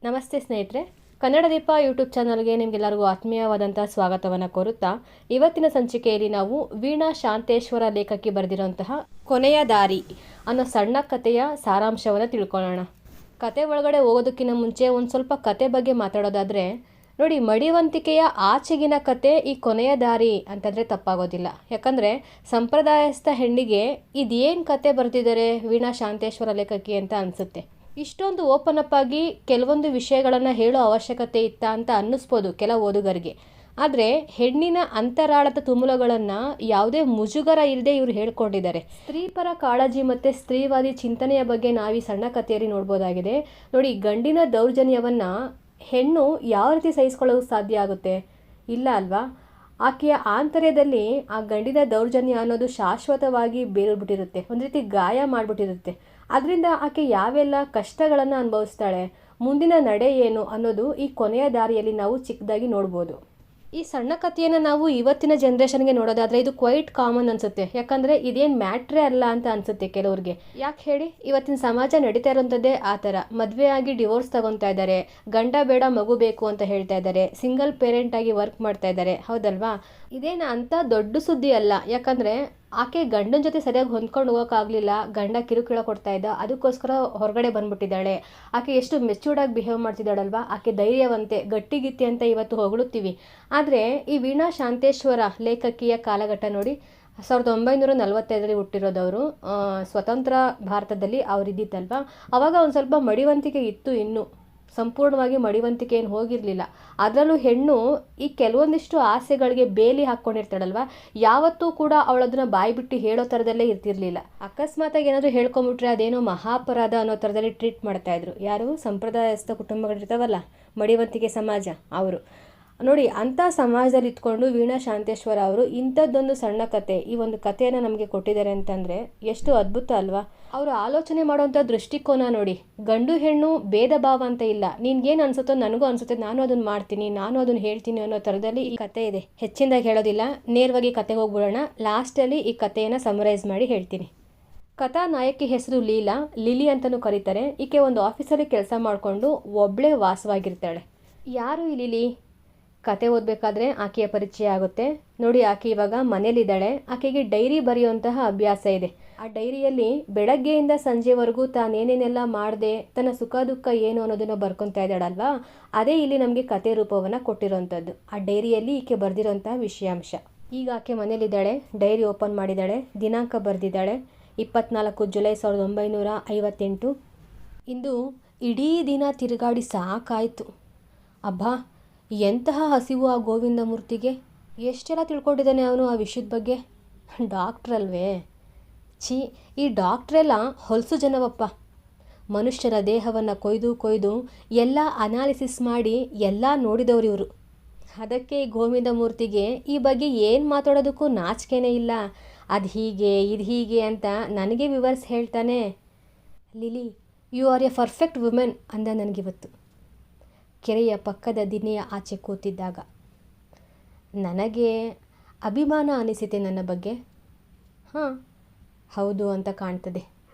ನಮಸ್ತೆ ಸ್ನೇಹಿತರೆ, ಕನ್ನಡ ದೀಪ ಯೂಟ್ಯೂಬ್ ಚಾನಲ್ಗೆ ನಿಮಗೆಲ್ಲರಿಗೂ ಆತ್ಮೀಯವಾದಂಥ ಸ್ವಾಗತವನ್ನು ಕೋರುತ್ತಾ ಇವತ್ತಿನ ಸಂಚಿಕೆಯಲ್ಲಿ ನಾವು ವೀಣಾ ಶಾಂತೇಶ್ವರ ಲೇಖಕಿ ಬರೆದಿರುವಂತಹ ಕೊನೆಯ ದಾರಿ ಅನ್ನೋ ಸಣ್ಣ ಕಥೆಯ ಸಾರಾಂಶವನ್ನು ತಿಳ್ಕೊಳ್ಳೋಣ. ಕತೆ ಒಳಗಡೆ ಹೋಗೋದಕ್ಕಿಂತ ಮುಂಚೆ ಒಂದು ಸ್ವಲ್ಪ ಕತೆ ಬಗ್ಗೆ ಮಾತಾಡೋದಾದರೆ ನೋಡಿ, ಮಡಿವಂತಿಕೆಯ ಆಚೆಗಿನ ಕತೆ ಈ ಕೊನೆಯ ದಾರಿ ಅಂತಂದರೆ ತಪ್ಪಾಗೋದಿಲ್ಲ. ಯಾಕಂದರೆ ಸಂಪ್ರದಾಯಸ್ಥ ಹೆಣ್ಣಿಗೆ ಇದೇನು ಕತೆ ಬರೆದಿದ್ದಾರೆ ವೀಣಾ ಶಾಂತೇಶ್ವರ ಲೇಖಕಿ ಅಂತ ಅನಿಸುತ್ತೆ. ಇಷ್ಟೊಂದು ಓಪನ್ ಅಪ್ ಆಗಿ ಕೆಲವೊಂದು ವಿಷಯಗಳನ್ನು ಹೇಳೋ ಅವಶ್ಯಕತೆ ಇತ್ತಾ ಅಂತ ಅನ್ನಿಸ್ಬೋದು ಕೆಲವು ಓದುಗರಿಗೆ. ಆದರೆ ಹೆಣ್ಣಿನ ಅಂತರಾಳದ ತುಮುಲಗಳನ್ನು ಯಾವುದೇ ಮುಜುಗರ ಇಲ್ಲದೆ ಇವರು ಹೇಳ್ಕೊಂಡಿದ್ದಾರೆ. ಸ್ತ್ರೀಪರ ಕಾಳಜಿ ಮತ್ತು ಸ್ತ್ರೀವಾದಿ ಚಿಂತನೆಯ ಬಗ್ಗೆ ನಾವು ಈ ಸಣ್ಣ ಕಥೆಯಲ್ಲಿ ನೋಡ್ಬೋದಾಗಿದೆ. ನೋಡಿ, ಗಂಡಿನ ದೌರ್ಜನ್ಯವನ್ನು ಹೆಣ್ಣು ಯಾವ ರೀತಿ ಸಹಿಸ್ಕೊಳ್ಳೋದು ಸಾಧ್ಯ ಆಗುತ್ತೆ? ಇಲ್ಲ ಅಲ್ವಾ? ಆಕೆಯ ಆಂತರ್ಯದಲ್ಲಿ ಆ ಗಂಡಿನ ದೌರ್ಜನ್ಯ ಅನ್ನೋದು ಶಾಶ್ವತವಾಗಿ ಬೇರ್ಬಿಟ್ಟಿರುತ್ತೆ, ಒಂದು ರೀತಿ ಗಾಯ ಮಾಡಿಬಿಟ್ಟಿರುತ್ತೆ. ಅದರಿಂದ ಆಕೆ ಯಾವೆಲ್ಲ ಕಷ್ಟಗಳನ್ನು ಅನುಭವಿಸ್ತಾಳೆ, ಮುಂದಿನ ನಡೆ ಏನು ಅನ್ನೋದು ಈ ಕೊನೆಯ ದಾರಿಯಲ್ಲಿ ನಾವು ಚಿಕ್ಕದಾಗಿ ನೋಡ್ಬೋದು. ಈ ಸಣ್ಣ ಕಥೆಯನ್ನು ನಾವು ಇವತ್ತಿನ ಜನ್ರೇಷನ್ಗೆ ನೋಡೋದಾದರೆ ಇದು ಕ್ವೈಟ್ ಕಾಮನ್ ಅನಿಸುತ್ತೆ. ಯಾಕಂದರೆ ಇದೇನು ಮ್ಯಾಟ್ರೇ ಅಲ್ಲ ಅಂತ ಅನಿಸುತ್ತೆ ಕೆಲವ್ರಿಗೆ. ಯಾಕೆ ಹೇಳಿ? ಇವತ್ತಿನ ಸಮಾಜ ನಡೀತಾ ಇರೋಂಥದ್ದೇ ಆ ಥರ. ಮದುವೆ ಆಗಿ ಡಿವೋರ್ಸ್ ತಗೊತಾ ಇದ್ದಾರೆ, ಗಂಡ ಬೇಡ ಮಗು ಬೇಕು ಅಂತ ಹೇಳ್ತಾ ಇದ್ದಾರೆ, ಸಿಂಗಲ್ ಪೇರೆಂಟ್ ಆಗಿ ವರ್ಕ್ ಮಾಡ್ತಾ ಇದ್ದಾರೆ. ಹೌದಲ್ವಾ? ಇದೇನು ಅಂತ ದೊಡ್ಡ ಸುದ್ದಿ ಅಲ್ಲ. ಯಾಕಂದರೆ ಆಕೆ ಗಂಡನ ಜೊತೆ ಸರಿಯಾಗಿ ಹೊಂದ್ಕೊಂಡು ಹೋಗೋಕ್ಕಾಗಲಿಲ್ಲ, ಗಂಡ ಕಿರುಕಿಳ ಕೊಡ್ತಾ ಇದ್ದ, ಅದಕ್ಕೋಸ್ಕರ ಹೊರಗಡೆ ಬಂದ್ಬಿಟ್ಟಿದ್ದಾಳೆ. ಆಕೆ ಎಷ್ಟು ಮೆಚ್ಯೂರ್ಡಾಗಿ ಬಿಹೇವ್ ಮಾಡ್ತಿದ್ದಾಳಲ್ವಾ? ಆಕೆ ಧೈರ್ಯವಂತೆ, ಗಟ್ಟಿಗಿತ್ತಿ ಅಂತ ಇವತ್ತು ಹೊಗಳುತ್ತೀವಿ. ಆದರೆ ಈ ವೀಣಾ ಶಾಂತೇಶ್ವರ ಲೇಖಕಿಯ ಕಾಲಘಟ್ಟ ನೋಡಿ, 1945 ಹುಟ್ಟಿರೋದವರು. ಸ್ವತಂತ್ರ ಭಾರತದಲ್ಲಿ ಅವರಿದ್ದಿತ್ತಲ್ವ, ಆವಾಗ ಒಂದು ಸ್ವಲ್ಪ ಮಡಿವಂತಿಕೆ ಇತ್ತು. ಇನ್ನೂ ಸಂಪೂರ್ಣವಾಗಿ ಮಡಿವಂತಿಕೆ ಏನು ಹೋಗಿರಲಿಲ್ಲ. ಅದರಲ್ಲೂ ಹೆಣ್ಣು ಈ ಕೆಲವೊಂದಿಷ್ಟು ಆಸೆಗಳಿಗೆ ಬೇಲಿ ಹಾಕ್ಕೊಂಡಿರ್ತಾಳಲ್ವ, ಯಾವತ್ತೂ ಕೂಡ ಅವಳದನ್ನ ಬಾಯಿ ಬಿಟ್ಟು ಹೇಳೋ ಥರದಲ್ಲೇ ಇರ್ತಿರ್ಲಿಲ್ಲ. ಅಕಸ್ಮಾತಾಗಿ ಏನಾದರೂ ಹೇಳ್ಕೊಂಬಿಟ್ರೆ ಅದೇನೋ ಮಹಾಪರಾಧ ಅನ್ನೋ ಥರದಲ್ಲಿ ಟ್ರೀಟ್ ಮಾಡ್ತಾಯಿದ್ರು. ಯಾರು? ಸಂಪ್ರದಾಯಸ್ಥ ಕುಟುಂಬಗಳಿರ್ತಾವಲ್ಲ, ಮಡಿವಂತಿಕೆ ಸಮಾಜ, ಅವರು. ನೋಡಿ, ಅಂಥ ಸಮಾಜದಲ್ಲಿ ಇಟ್ಕೊಂಡು ವೀಣಾ ಶಾಂತೇಶ್ವರ ಅವರು ಇಂಥದ್ದೊಂದು ಸಣ್ಣ ಕತೆ, ಈ ಒಂದು ಕಥೆಯನ್ನು ನಮಗೆ ಕೊಟ್ಟಿದ್ದಾರೆ ಅಂತಂದರೆ ಎಷ್ಟು ಅದ್ಭುತ ಅಲ್ವಾ? ಅವರು ಆಲೋಚನೆ ಮಾಡುವಂಥ ದೃಷ್ಟಿಕೋನ ನೋಡಿ, ಗಂಡು ಹೆಣ್ಣು ಭೇದ ಭಾವ ಅಂತ ಇಲ್ಲ. ನಿನ್ಗೇನು ಅನಿಸುತ್ತೋ ನನಗೂ ಅನಿಸುತ್ತೆ, ನಾನು ಅದನ್ನು ಮಾಡ್ತೀನಿ, ನಾನು ಅದನ್ನು ಹೇಳ್ತೀನಿ ಅನ್ನೋ ಥರದಲ್ಲಿ ಈ ಕತೆ ಇದೆ. ಹೆಚ್ಚಿನದಾಗಿ ಹೇಳೋದಿಲ್ಲ, ನೇರವಾಗಿ ಕತೆಗೆ ಹೋಗ್ಬಿಡೋಣ. ಲಾಸ್ಟಲ್ಲಿ ಈ ಕಥೆಯನ್ನು ಸಮರೈಸ್ ಮಾಡಿ ಹೇಳ್ತೀನಿ. ಕಥಾ ನಾಯಕಿ ಹೆಸರು ಲೀಲಾ, ಲಿಲಿ ಅಂತಲೂ ಕರೀತಾರೆ. ಈಕೆ ಒಂದು ಆಫೀಸಲ್ಲಿ ಕೆಲಸ ಮಾಡಿಕೊಂಡು ಒಬ್ಬಳೇ ವಾಸವಾಗಿರ್ತಾಳೆ. ಯಾರು ಈ ಲಿಲಿ? ಕತೆ ಓದಬೇಕಾದ್ರೆ ಆಕೆಯ ಪರಿಚಯ ಆಗುತ್ತೆ. ನೋಡಿ, ಆಕೆ ಇವಾಗ ಮನೇಲಿದ್ದಾಳೆ. ಆಕೆಗೆ ಡೈರಿ ಬರೆಯುವಂತಹ ಅಭ್ಯಾಸ ಇದೆ. ಆ ಡೈರಿಯಲ್ಲಿ ಬೆಳಗ್ಗೆಯಿಂದ ಸಂಜೆವರೆಗೂ ತಾನೇನೇನೆಲ್ಲ ಮಾಡಿದೆ, ತನ್ನ ಸುಖ ದುಃಖ ಏನು ಅನ್ನೋದನ್ನು ಬರ್ಕೊತಾ ಇದ್ದಾಳಲ್ವಾ, ಅದೇ ಇಲ್ಲಿ ನಮಗೆ ಕತೆ ರೂಪವನ್ನು ಕೊಟ್ಟಿರೋವಂಥದ್ದು. ಆ ಡೈರಿಯಲ್ಲಿ ಈಕೆ ಬರೆದಿರೋಂತಹ ವಿಷಯಾಂಶ. ಈಗ ಆಕೆ ಮನೇಲಿದ್ದಾಳೆ, ಡೈರಿ ಓಪನ್ ಮಾಡಿದ್ದಾಳೆ, ದಿನಾಂಕ ಬರೆದಿದ್ದಾಳೆ 24 ಜುಲೈ 1958. ಇಂದು ಇಡೀ ದಿನ ತಿರುಗಾಡಿ ಸಾಕಾಯಿತು. ಅಬ್ಬಾ, ಎಂತಹ ಹಸಿವು ಆ ಗೋವಿಂದ ಮೂರ್ತಿಗೆ! ಎಷ್ಟೆಲ್ಲ ತಿಳ್ಕೊಂಡಿದ್ದಾನೆ ಅವನು ಆ ವಿಷಯದ ಬಗ್ಗೆ. ಡಾಕ್ಟ್ರಲ್ವೇ? ಛೀ, ಈ ಡಾಕ್ಟ್ರೆಲ್ಲ ಹೊಲಸು ಜನವಪ್ಪ. ಮನುಷ್ಯನ ದೇಹವನ್ನು ಕೊಯ್ದು ಎಲ್ಲ ಅನಾಲಿಸಿಸ್ ಮಾಡಿ ಎಲ್ಲ ನೋಡಿದವರು ಇವರು. ಅದಕ್ಕೆ ಈ ಗೋವಿಂದ ಮೂರ್ತಿಗೆ ಈ ಬಗ್ಗೆ ಏನು ಮಾತಾಡೋದಕ್ಕೂ ನಾಚಿಕೆನೇ ಇಲ್ಲ. ಅದು ಹೀಗೆ, ಇದು ಹೀಗೆ ಅಂತ ನನಗೆ ವಿವರಿಸಿ ಹೇಳ್ತಾನೆ. Lily, you are a perfect women ಅಂದ ನನಗಿವತ್ತು, ಕೆರೆಯ ಪಕ್ಕದ ದಿನೆಯ ಆಚೆ ಕೂತಿದ್ದಾಗ. ನನಗೆ ಅಭಿಮಾನ ಅನಿಸಿತೆ ನನ್ನ ಬಗ್ಗೆ. ಹಾಂ, ಹೌದು ಅಂತ ಕಾಣ್ತದೆ.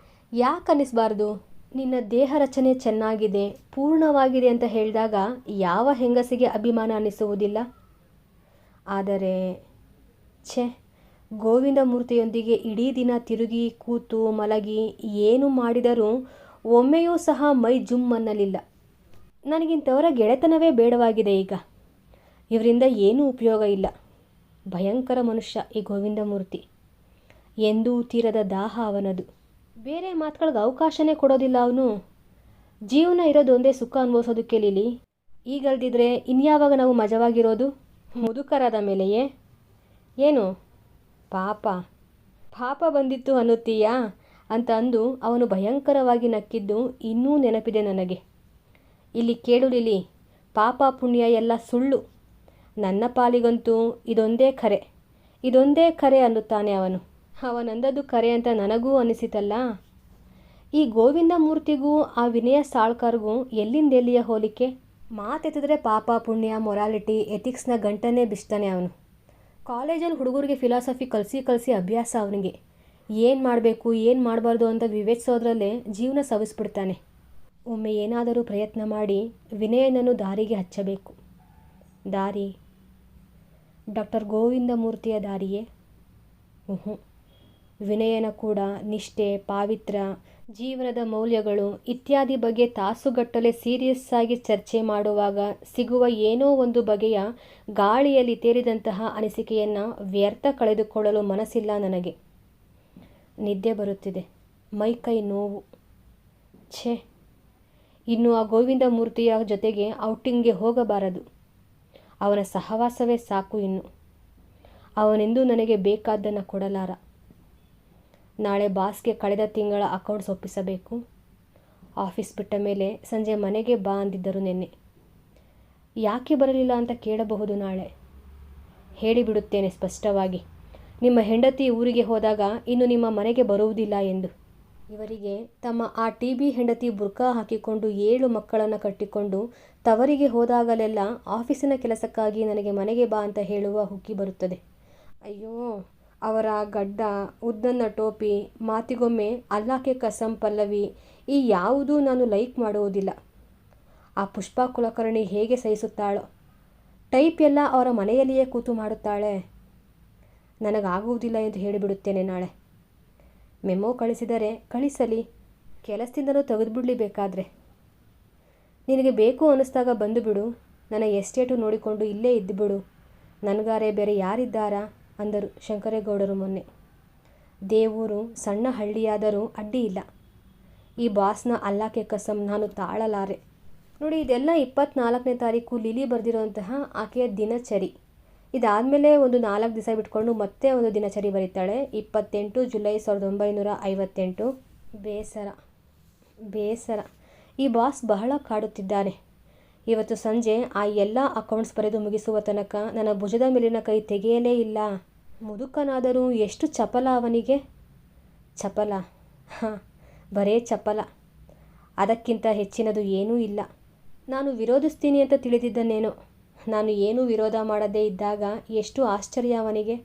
ಯಾಕೆ ಅನ್ನಿಸ್ಬಾರ್ದು? ನಿನ್ನ ದೇಹ ರಚನೆ ಚೆನ್ನಾಗಿದೆ, ಪೂರ್ಣವಾಗಿದೆ ಅಂತ ಹೇಳಿದಾಗ ಯಾವ ಹೆಂಗಸಿಗೆ ಅಭಿಮಾನ ಅನ್ನಿಸುವುದಿಲ್ಲ? ಆದರೆ ಛೇ, ಗೋವಿಂದ ಮೂರ್ತಿಯೊಂದಿಗೆ ಇಡೀ ದಿನ ತಿರುಗಿ ಕೂತು ಮಲಗಿ ಏನು ಮಾಡಿದರೂ ಒಮ್ಮೆಯೂ ಸಹ ಮೈ ಜುಮ್ ಅನ್ನಲಿಲ್ಲ. ನನಗಿಂಥವರ ಗೆಳೆತನವೇ ಬೇಡವಾಗಿದೆ ಈಗ. ಇವರಿಂದ ಏನೂ ಉಪಯೋಗ ಇಲ್ಲ. ಭಯಂಕರ ಮನುಷ್ಯ ಈ ಗೋವಿಂದ ಮೂರ್ತಿ. ಎಂದೂ ತೀರದ ದಾಹ ಅವನದು. ಬೇರೆ ಮಾತುಗಳಿಗೆ ಅವಕಾಶನೇ ಕೊಡೋದಿಲ್ಲ ಅವನು. ಜೀವನ ಇರೋದು ಒಂದೇ ಸುಖ ಅನುಭವಿಸೋದಕ್ಕೆ ಲೀಲಿ. ಈಗಲ್ದಿದ್ರೆ ಇನ್ಯಾವಾಗ ನಾವು ಮಜವಾಗಿರೋದು? ಮುದುಕರಾದ ಮೇಲೆಯೇ? ಏನು ಪಾಪ ಬಂದಿತ್ತು ಅನ್ನುತ್ತೀಯಾ ಅಂತ ಅಂದು ಅವನು ಭಯಂಕರವಾಗಿ ನಕ್ಕಿದ್ದು ಇನ್ನೂ ನೆನಪಿದೆ ನನಗೆ. ಇಲ್ಲಿ ಕೇಳು ಲಿಲಿ, ಪಾಪ ಪುಣ್ಯ ಎಲ್ಲ ಸುಳ್ಳು. ನನ್ನ ಪಾಲಿಗಂತೂ ಇದೊಂದೇ ಖರೆ ಅನ್ನುತ್ತಾನೆ ಅವನು. ಅವನಂದದ್ದು ಖರೆ ಅಂತ ನನಗೂ ಅನಿಸಿತಲ್ಲ. ಈ ಗೋವಿಂದ ಮೂರ್ತಿಗೂ ಆ ವಿನಯ ಸಾಳ್ಕರ್ಗೂ ಎಲ್ಲಿಂದೆಲ್ಲಿಯ ಹೋಲಿಕೆ? ಮಾತೆತ್ತಿದ್ರೆ ಪಾಪ ಪುಣ್ಯ, ಮೊರಾಲಿಟಿ, ಎಥಿಕ್ಸ್ನ ಗಂಟನೇ ಬಿಸ್ತಾನೆ ಅವನು. ಕಾಲೇಜಲ್ಲಿ ಹುಡುಗರಿಗೆ ಫಿಲಾಸಫಿ ಕಲಿಸಿ ಅಭ್ಯಾಸ ಅವನಿಗೆ. ಏನು ಮಾಡಬೇಕು ಏನು ಮಾಡಬಾರ್ದು ಅಂತ ವಿವೇಚಿಸೋದ್ರಲ್ಲೇ ಜೀವನ ಸವಿಸ್ಬಿಡ್ತಾನೆ. ಒಮ್ಮೆ ಏನಾದರೂ ಪ್ರಯತ್ನ ಮಾಡಿ ವಿನಯನನ್ನು ದಾರಿಗೆ ಹಚ್ಚಬೇಕು. ದಾರಿ ಡಾಕ್ಟರ್ ಗೋವಿಂದಮೂರ್ತಿಯ ದಾರಿಯೇ? ವಿನಯನ ಕೂಡ ನಿಷ್ಠೆ, ಪಾವಿತ್ರ್ಯ, ಜೀವನದ ಮೌಲ್ಯಗಳು ಇತ್ಯಾದಿ ಬಗ್ಗೆ ತಾಸುಗಟ್ಟಲೆ ಸೀರಿಯಸ್ ಆಗಿ ಚರ್ಚೆ ಮಾಡುವಾಗ ಸಿಗುವ ಏನೋ ಒಂದು ಬಗೆಯ ಗಾಳಿಯಲ್ಲಿ ತೇಲಿದಂತಹ ಅನಿಸಿಕೆಯನ್ನು ವ್ಯರ್ಥ ಕಳೆದುಕೊಳ್ಳಲು ಮನಸ್ಸಿಲ್ಲ ನನಗೆ. ನಿದ್ದೆ ಬರುತ್ತಿದೆ, ಮೈಕೈ ನೋವು. ಛೇ, ಇನ್ನು ಆ ಗೋವಿಂದಮೂರ್ತಿಯ ಜೊತೆಗೆ ಔಟಿಂಗ್ಗೆ ಹೋಗಬಾರದು. ಅವನ ಸಹವಾಸವೇ ಸಾಕು. ಇನ್ನು ಅವನೆಂದೂ ನನಗೆ ಬೇಕಾದ್ದನ್ನು ಕೊಡಲಾರ. ನಾಳೆ ಬಾಸ್ಗೆ ಕಳೆದ ತಿಂಗಳ ಅಕೌಂಟ್ಸ್ ಒಪ್ಪಿಸಬೇಕು. ಆಫೀಸ್ ಬಿಟ್ಟ ಮೇಲೆ ಸಂಜೆ ಮನೆಗೆ ಬಾ ಅಂದಿದ್ದರು ನಿನ್ನೆ. ಯಾಕೆ ಬರಲಿಲ್ಲ ಅಂತ ಕೇಳಬಹುದು. ನಾಳೆ ಹೇಳಿಬಿಡುತ್ತೇನೆ ಸ್ಪಷ್ಟವಾಗಿ, ನಿಮ್ಮ ಹೆಂಡತಿ ಊರಿಗೆ ಹೋದಾಗ ಇನ್ನು ನಿಮ್ಮ ಮನೆಗೆ ಬರುವುದಿಲ್ಲ ಎಂದು. ಇವರಿಗೆ ತಮ್ಮ ಆ TB ಹೆಂಡತಿ ಬುರ್ಕಾ ಹಾಕಿಕೊಂಡು 7 ಮಕ್ಕಳನ್ನು ಕಟ್ಟಿಕೊಂಡು ತವರಿಗೆ ಹೋದಾಗಲೆಲ್ಲ ಆಫೀಸಿನ ಕೆಲಸಕ್ಕಾಗಿ ನನಗೆ ಮನೆಗೆ ಬಾ ಅಂತ ಹೇಳುವ ಹುಕ್ಕಿ ಬರುತ್ತದೆ. ಅಯ್ಯೋ, ಅವರ ಗಡ್ಡ, ಉದ್ದನ್ನ ಟೋಪಿ, ಮಾತಿಗೊಮ್ಮೆ ಅಲ್ಲಾಕೆ ಕಸಂ ಪಲ್ಲವಿ, ಈ ಯಾವುದೂ ನಾನು ಲೈಕ್ ಮಾಡುವುದಿಲ್ಲ. ಆ ಪುಷ್ಪಾ ಕುಲಕರ್ಣಿ ಹೇಗೆ ಸಹಿಸುತ್ತಾಳೋ. ಟೈಪ್ ಎಲ್ಲ ಅವರ ಮನೆಯಲ್ಲಿಯೇ ಕೂತು ಮಾಡುತ್ತಾಳೆ. ನನಗಾಗುವುದಿಲ್ಲ ಎಂದು ಹೇಳಿಬಿಡುತ್ತೇನೆ ನಾಳೆ. ಮೆಮೊ ಕಳಿಸಿದರೆ ಕಳಿಸಲಿ, ಕೆಲಸದಿಂದಲೂ ತೆಗೆದುಬಿಡಲಿ ಬೇಕಾದರೆ. ನಿನಗೆ ಬೇಕು ಅನ್ನಿಸ್ದಾಗ ಬಂದು ಬಿಡು, ನನ್ನ ಎಸ್ಟೇಟು ನೋಡಿಕೊಂಡು ಇಲ್ಲೇ ಇದ್ದುಬಿಡು, ನನಗಾರೆ ಬೇರೆ ಯಾರಿದ್ದಾರಾ ಅಂದರು ಶಂಕರೇಗೌಡರು ಮೊನ್ನೆ. ದೇವೂರು ಸಣ್ಣ ಹಳ್ಳಿಯಾದರೂ ಅಡ್ಡಿ ಇಲ್ಲ. ಈ ಬಾಸ್ನ ಅಲ್ಲಾಕೆ ಕಸಂ ನಾನು ತಾಳಲಾರೆ. ನೋಡಿ, ಇದೆಲ್ಲ 24ನೇ ತಾರೀಕು ಲಿಲಿ ಬರೆದಿರುವಂತಹ ಆಕೆಯ ದಿನಚರಿ. ಇದಾದಮೇಲೆ ಒಂದು 4 ದಿವಸ ಬಿಟ್ಕೊಂಡು ಮತ್ತೆ ಒಂದು ದಿನಚರಿ ಬರೀತಾಳೆ. 28 ಜುಲೈ 1958. ಬೇಸರ. ಈ ಬಾಸ್ ಬಹಳ ಕಾಡುತ್ತಿದ್ದಾನೆ. ಇವತ್ತು ಸಂಜೆ ಆ ಎಲ್ಲ ಅಕೌಂಟ್ಸ್ ಬರೆದು ಮುಗಿಸುವ ತನಕ ನನ್ನ ಭುಜದ ಮೇಲಿನ ಕೈ ತೆಗೆಯಲೇ ಇಲ್ಲ. ಮುದುಕನಾದರೂ ಎಷ್ಟು ಚಪಲ ಅವನಿಗೆ. ಚಪಲ, ಬರೇ ಚಪಲ. ಅದಕ್ಕಿಂತ ಹೆಚ್ಚಿನದು ಏನೂ ಇಲ್ಲ. ನಾನು ವಿರೋಧಿಸ್ತೀನಿ ಅಂತ ತಿಳಿದಿದ್ದನೇನೋ. ನಾನು ಏನೂ ವಿರೋಧ ಮಾಡದೇ ಇದ್ದಾಗ ಎಷ್ಟು ಆಶ್ಚರ್ಯ ಅವನಿಗೆ.